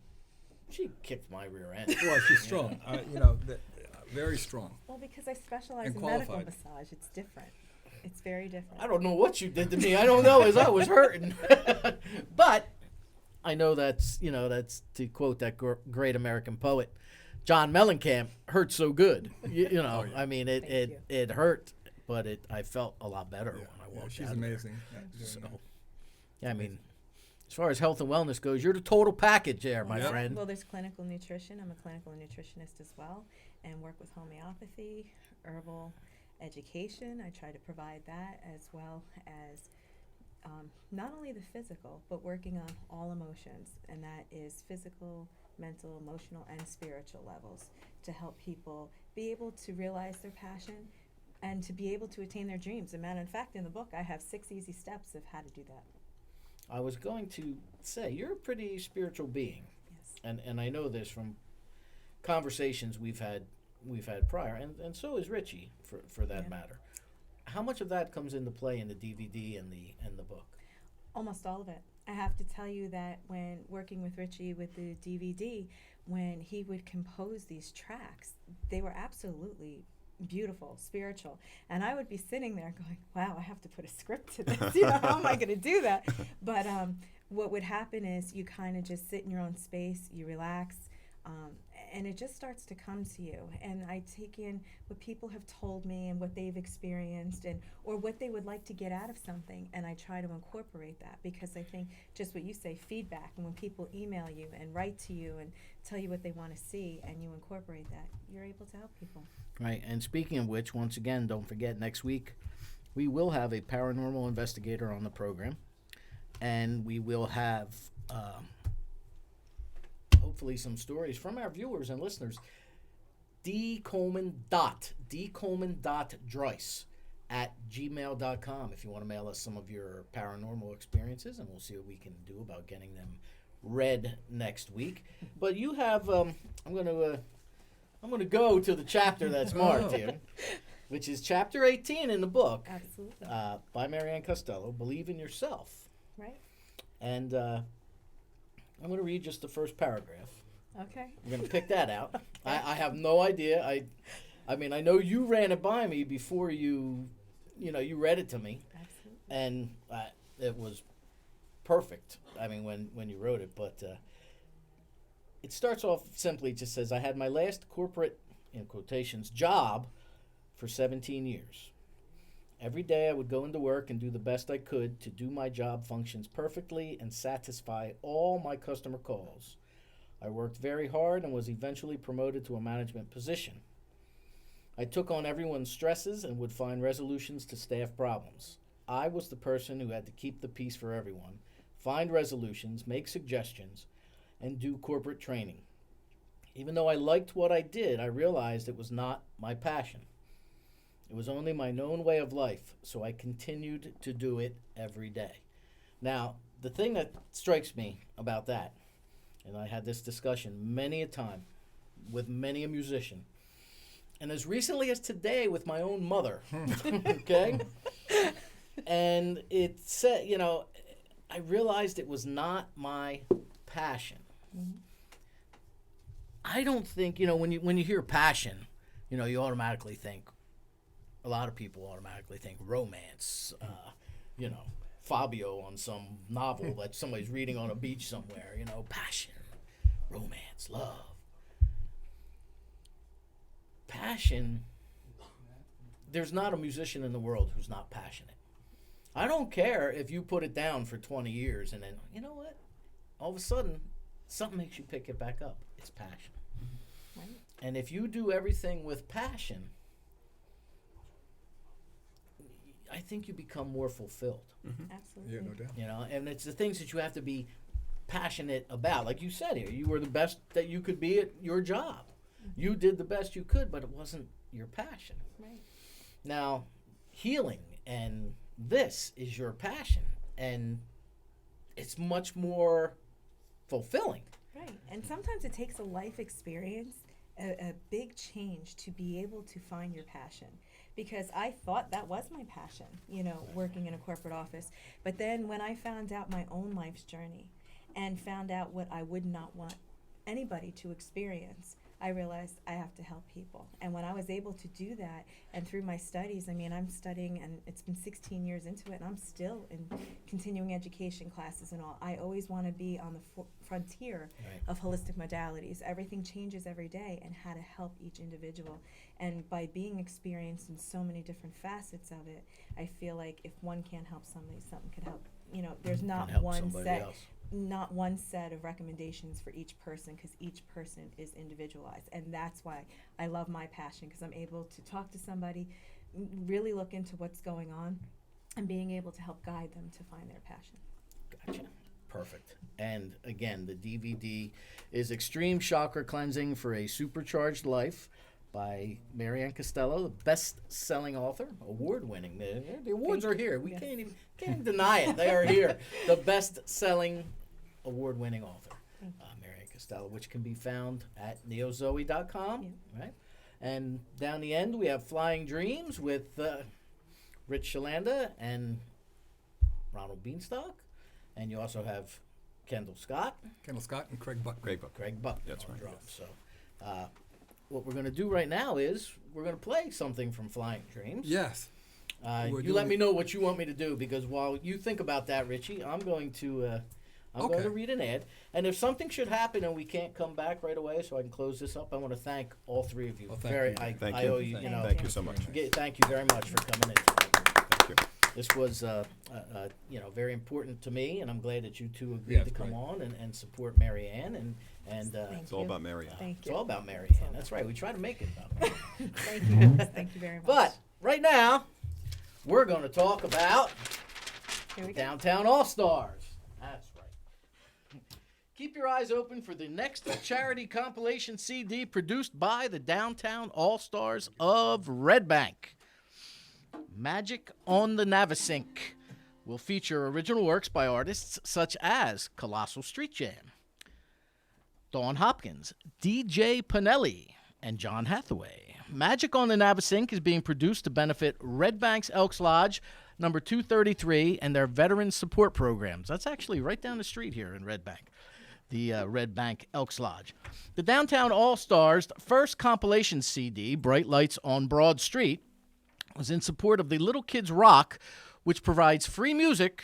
kicked my rear end. Well, she's strong. Very strong. Well, because I specialize And in medical qualified. massage, it's different. It's very different. I don't know what you did to me. I don't know as I was hurting. But I know that's to quote that great American poet, John Mellencamp, hurt so good. I mean, Thank you. it hurt but I felt a lot better when I walked she's out of there. amazing. at doing So, that. yeah, I mean, as far as health and wellness goes, you're the total package there, my Well, friend. Well, there's clinical nutrition. I'm a clinical nutritionist as well, and work with homeopathy, herbal education. I try to provide that as well as not only the physical, but working on all emotions, and that is physical, mental, emotional, and spiritual levels to help people be able to realize their passion and to be able to attain their dreams. As a matter of fact, in the book, I have 6 easy steps of how to do that. I was going to say, you're a pretty spiritual being. Yes. And I know this from conversations we've had prior, and so is Richie for that Yeah. matter. How much of that comes into play in the DVD and the book? Almost all of it. I have to tell you that when working with Richie with the DVD, when he would compose these tracks, they were absolutely beautiful, spiritual. And I would be sitting there going, wow, I have to put a script to this. How am I going to do that? But what would happen is you kind of just sit in your own space, you relax, and it just starts to come to you. And I take in what people have told me and what they've experienced, and or what they would like to get out of something, and I try to incorporate that, because I think just what you say, feedback, and when people email you and write to you and tell you what they want to see, and you incorporate that, you're able to help people. Right. And speaking of which, once again, don't forget, next week we will have a paranormal investigator on the program, and we will have hopefully some stories from our viewers and listeners. dcoleman.dryce@gmail.com if you want to mail us some of your paranormal experiences, and we'll see what we can do about getting them read next week. But you have I'm going to go to the chapter that's marked here, which is chapter 18 in the book. Absolutely. By Maryann Castello, Believe in Yourself. Right? And I'm going to read just the first paragraph. Okay. I'm going to pick that out. I have no idea. I mean, I know you ran it by me before you read it to me. Absolutely. And it was perfect, I mean, when you wrote it. But it starts off simply, it just says, I had my last corporate, in quotations, job for 17 years. Every day I would go into work and do the best I could to do my job functions perfectly and satisfy all my customer calls. I worked very hard and was eventually promoted to a management position. I took on everyone's stresses and would find resolutions to staff problems. I was the person who had to keep the peace for everyone, find resolutions, make suggestions, and do corporate training. Even though I liked what I did, I realized it was not my passion. It was only my known way of life, so I continued to do it every day. Now, the thing that strikes me about that, and I had this discussion many a time with many a musician, and as recently as today with my own mother, okay? And it said, I realized it was not my passion. Mm-hmm. I don't think, when you hear passion, you automatically think, a lot of people automatically think romance, Fabio on some novel that somebody's reading on a beach somewhere, passion, romance, love. Passion, there's not a musician in the world who's not passionate. I don't care if you put it down for 20 years and then, you know what? All of a sudden, something makes you pick it back up. It's passion. Right. And if you do everything with passion, I think you become more fulfilled. Absolutely. Yeah, no doubt. And it's the things that you have to be passionate about. Like you said here, you were the best that you could be at your job. Mm-hmm. You did the best you could, but it wasn't your passion. Right. Now, healing and this is your passion, and it's much more fulfilling. Right. And sometimes it takes a life experience, a big change to be able to find your passion. Because I thought that was my passion, working in a corporate office. But then when I found out my own life's journey and found out what I would not want anybody to experience, I realized I have to help people. And when I was able to do that, and through my studies, I mean, I'm studying, and it's been 16 years into it, and I'm still in continuing education classes and all. I always want to be on the frontier of holistic modalities. Everything changes every day, and how to help each individual. And by being experienced in so many different facets of it, I feel like if one can't help somebody, something could help. You know, there's not not one set of recommendations for each person, because each person is individualized. And that's why I love my passion, because I'm able to talk to somebody, really look into what's going on, and being able to help guide them to find their passion. Gotcha. Perfect. And again, the DVD is Extreme Chakra Cleansing for a Supercharged Life by Maryann Castello, the best-selling author, award-winning. The awards are here. We can't even deny it. They are here. The best-selling, award-winning author, Maryann Castello, which can be found at neozoe.com, right? And down the end, we have Flying Dreams with Ryche Chlanda and Ronald Bienstock. And you also have Kendall Scott and Craig Buck. Craig Buck. That's right. Drums. So what we're going to do right now is we're going to play something from Flying Dreams. Yes. You let me know what you want me to do, because while you think about that, Richie, I'm going to going to read an ad. And if something should happen and we can't come back right away, so I can close this up, I want to thank all three of you. Well, thank you. Thank I you. owe you. Thank you so much. Thank you very much for coming in. Thank you. This was, very important to me, and I'm glad that you two agreed to come on and support Maryann. And It's all about Maryann. Thank it's you. all about Maryann. That's right. We try to make it about Maryann. Thank you. Thank you very much. But right now, we're going to talk about Here we go. Downtown All-Stars. That's right. Keep your eyes open for the next charity compilation CD produced by the Downtown All-Stars of Red Bank. Magic on the Navasink will feature original works by artists such as Colossal Street Jam, Dawn Hopkins, DJ Pinelli, and John Hathaway. Magic on the Navasink is being produced to benefit Red Bank's Elks Lodge, number 233, and their veteran support programs. That's actually right down the street here in Red Bank, the Red Bank Elks Lodge. The Downtown All-Stars' first compilation CD, Bright Lights on Broad Street, was in support of the Little Kids Rock, which provides free music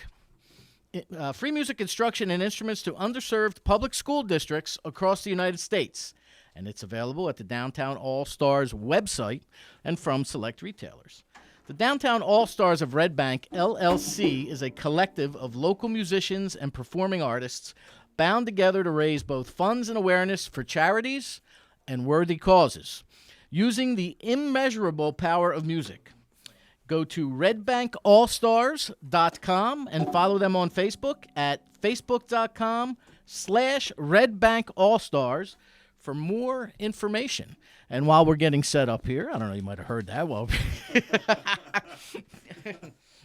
instruction and instruments to underserved public school districts across the United States. And it's available at the Downtown All-Stars website and from select retailers. The Downtown All-Stars of Red Bank, LLC, is a collective of local musicians and performing artists bound together to raise both funds and awareness for charities and worthy causes, using the immeasurable power of music. Go to redbankallstars.com and follow them on Facebook at facebook.com/redbankallstars for more information. And while we're getting set up here, I don't know, you might have heard that. Well,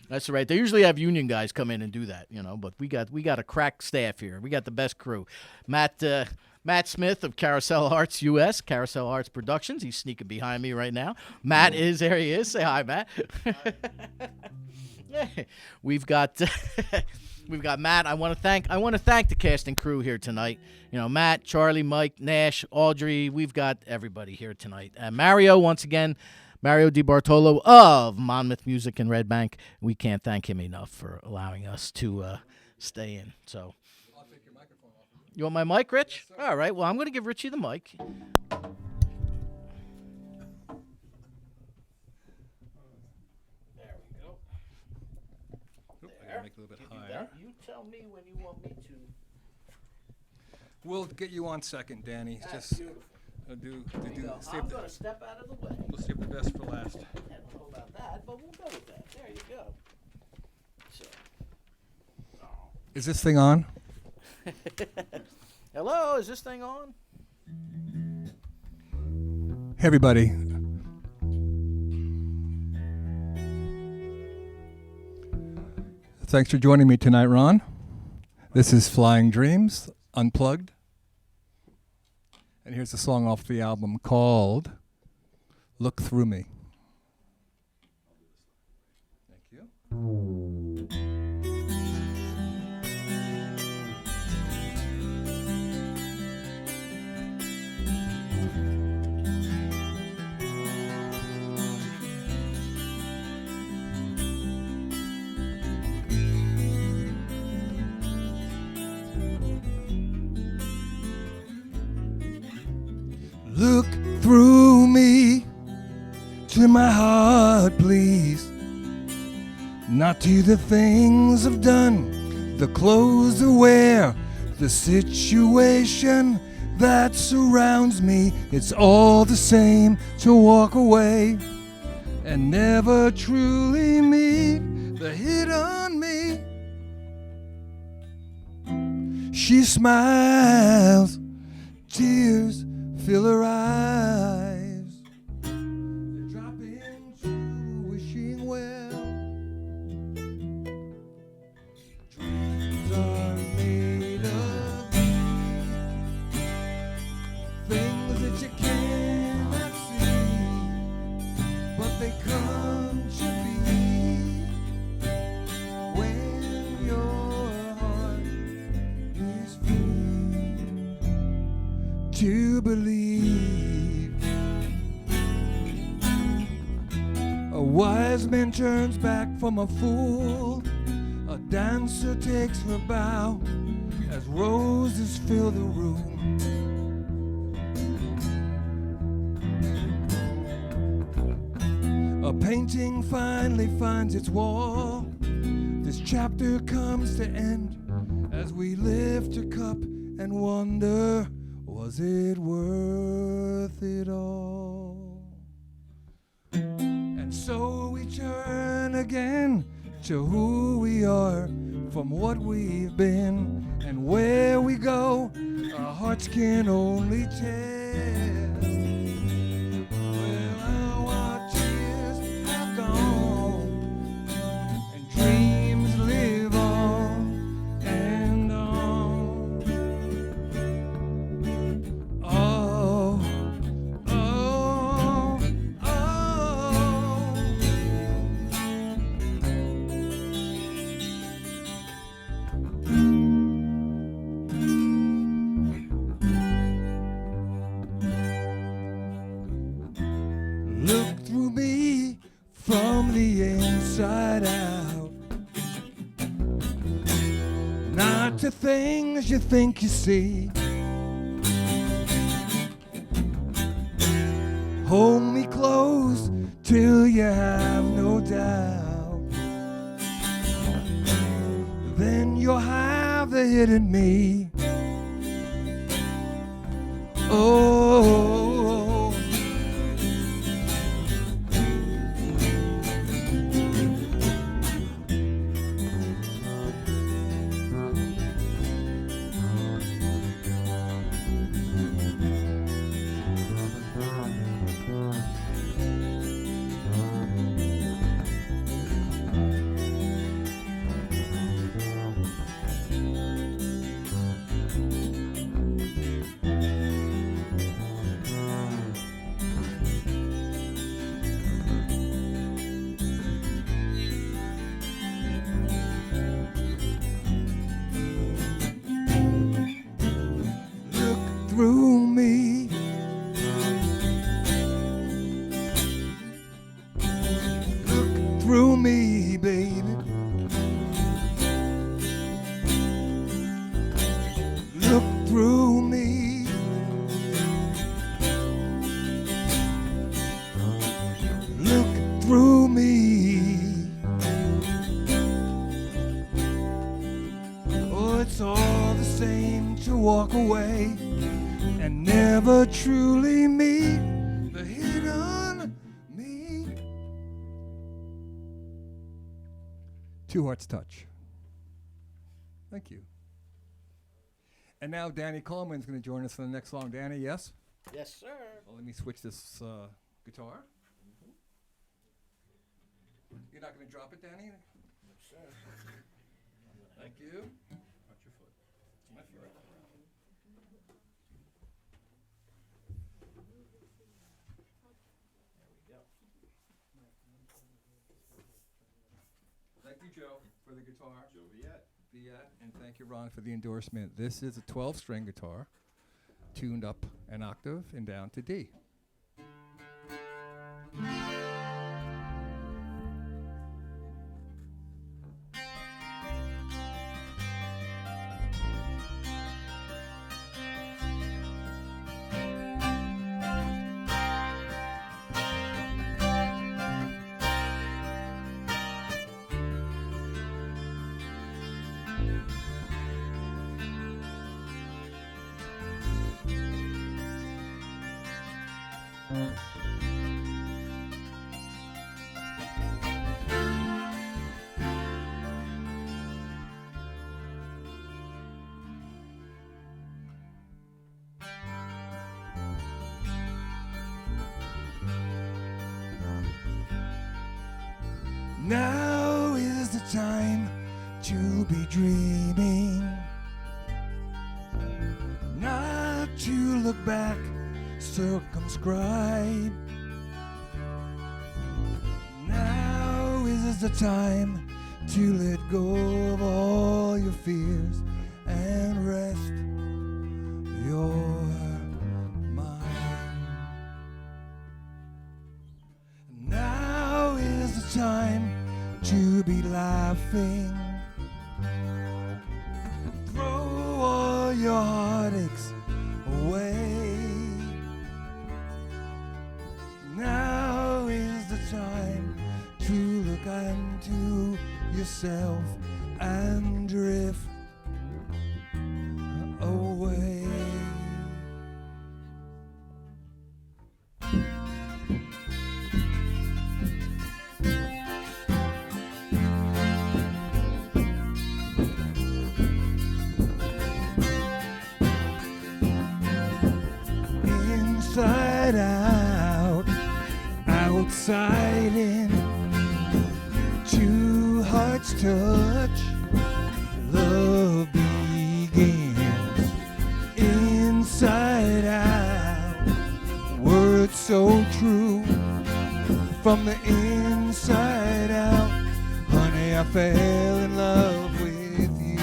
that's right. They usually have union guys come in and do that, but we got a crack staff here. We got the best crew. Matt Smith of Carousel Arts US, Carousel Arts Productions. He's sneaking behind me right now. Matt is there. He is. Say hi, Matt. We've got Matt. I want to thank the cast and crew here tonight. Matt, Charlie, Mike, Nash, Audrey. We've got everybody here tonight. Mario, once again, Mario DiBartolo of Monmouth Music in Red Bank. We can't thank him enough for allowing us to stay in. So. You want my mic, Rich? Yes, all right. Well, I'm going to give Richie the mic. There we go. There. Make it a little bit higher. You tell me when you want me to. We'll get you on second, Danny. That's Just beautiful. I'm going to step out of the way. We'll save the best for last. I don't know about that, but we'll go with that. There you go. So. Is this thing on? Hello, is this thing on? Hey, everybody. Thanks for joining me tonight, Ron. This is Flying Dreams, Unplugged. And here's a song off the album called Look Through Me. Thank you. Look through me to my heart, please. Not to the things I've done, the clothes I wear, the situation that surrounds me. It's all the same to walk away and never truly meet the hit on me. She smiles, tears fill her eyes. They drop into wishing well. Dreams are made of things that you cannot see, but they come to be when your heart is free to believe. A wise man turns back from a fool. A dancer takes her bow as roses fill the room. A painting finally finds its wall. This chapter comes to end as we lift a cup and wonder, was it worth it all? And so we turn again to who we are, from what we've been and where we go. Our hearts can only tell. Well, our tears have gone and dreams live on and on. Oh, oh, oh. Look through me from the inside out. Not to things you think you see. Hold me close till you have no doubt. Then you'll have the hidden me. Oh. Through me. Look through me, baby. Look through me. Look through me. Oh, it's all the same to walk away and never truly meet the hit on me. Two Hearts Touch. Thank you. And now Danny Coleman's going to join us for the next song. Danny, yes? Yes, sir. Well, let me switch this guitar. You're not going to drop it, Danny? Sir. Thank you. Watch your foot. My foot. Thank you, Joe, for the guitar. Joviet. And thank you, Ron, for the endorsement. This is a 12-string guitar, tuned up an octave and down to D. Now is the time to be dreaming, not to look back circumscribed. Now is the time to let go of all your fears and rest your mind. Now is the time to be laughing. Throw all your heartaches away. Now is the time to look into yourself and drift away. Inside out, outside in, two hearts touch, love begins. Inside out, words so true, from the inside out, honey, I fell in love with you.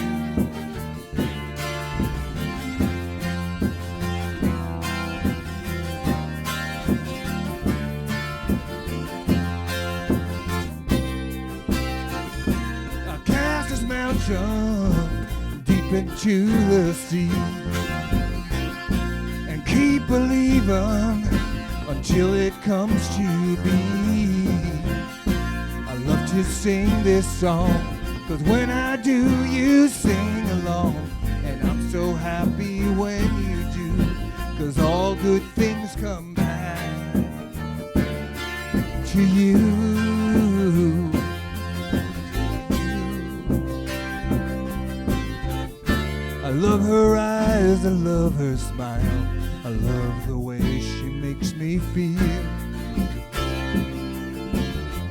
Mountain deep into the sea and keep believing until it comes to be. I love to sing this song, 'cause when I do, you sing along, and I'm so happy when you do, 'cause all good things come back to you. I love her eyes, I love her smile, I love the way she makes me feel.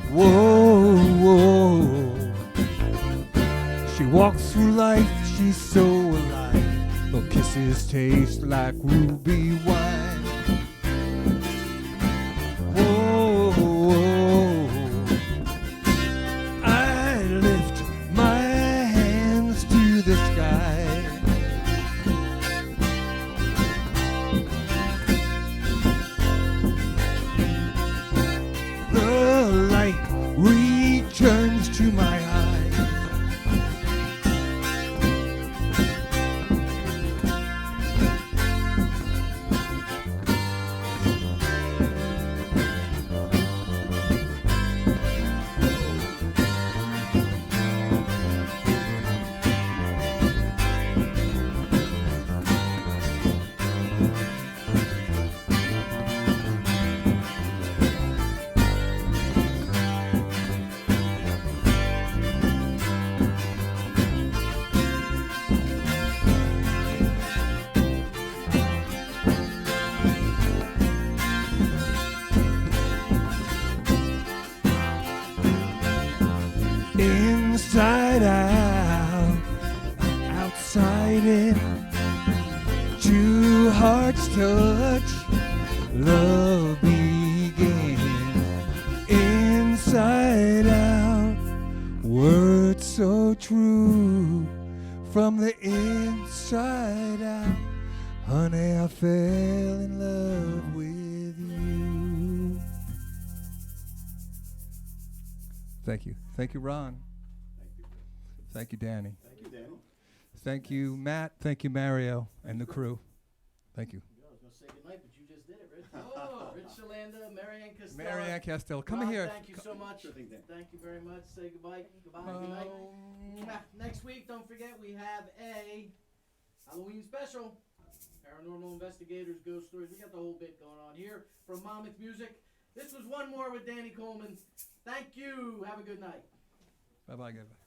Whoa, whoa. She walks through life, she's so alive, her kisses taste like ruby wine. Whoa, whoa. I lift my hands to the sky. Returns to my eyes. Inside out, outside in, two hearts touch, love begins. Inside out, words so true, from the inside out, honey, I fell in love with you. Thank you. Thank you, Ron. Thank you, Danny. Thank you, Danny. Thank you, Matt. Thank you, Mario, and the crew. Thank you. I was going to say goodnight, but you just did it, Rich. Oh, Ryche Chlanda, Maryann Castello. Maryann Castello, come Ron, here. Thank you so much. Sure thing, Dan. Thank you very much. Say goodbye. Goodbye. Good night. Next week, don't forget, we have a Halloween special. paranormal investigators, ghost stories. We got the whole bit going on here from Monmouth Music. This was One More with Danny Coleman. Thank you. Have a good night. Bye-bye, goodbye.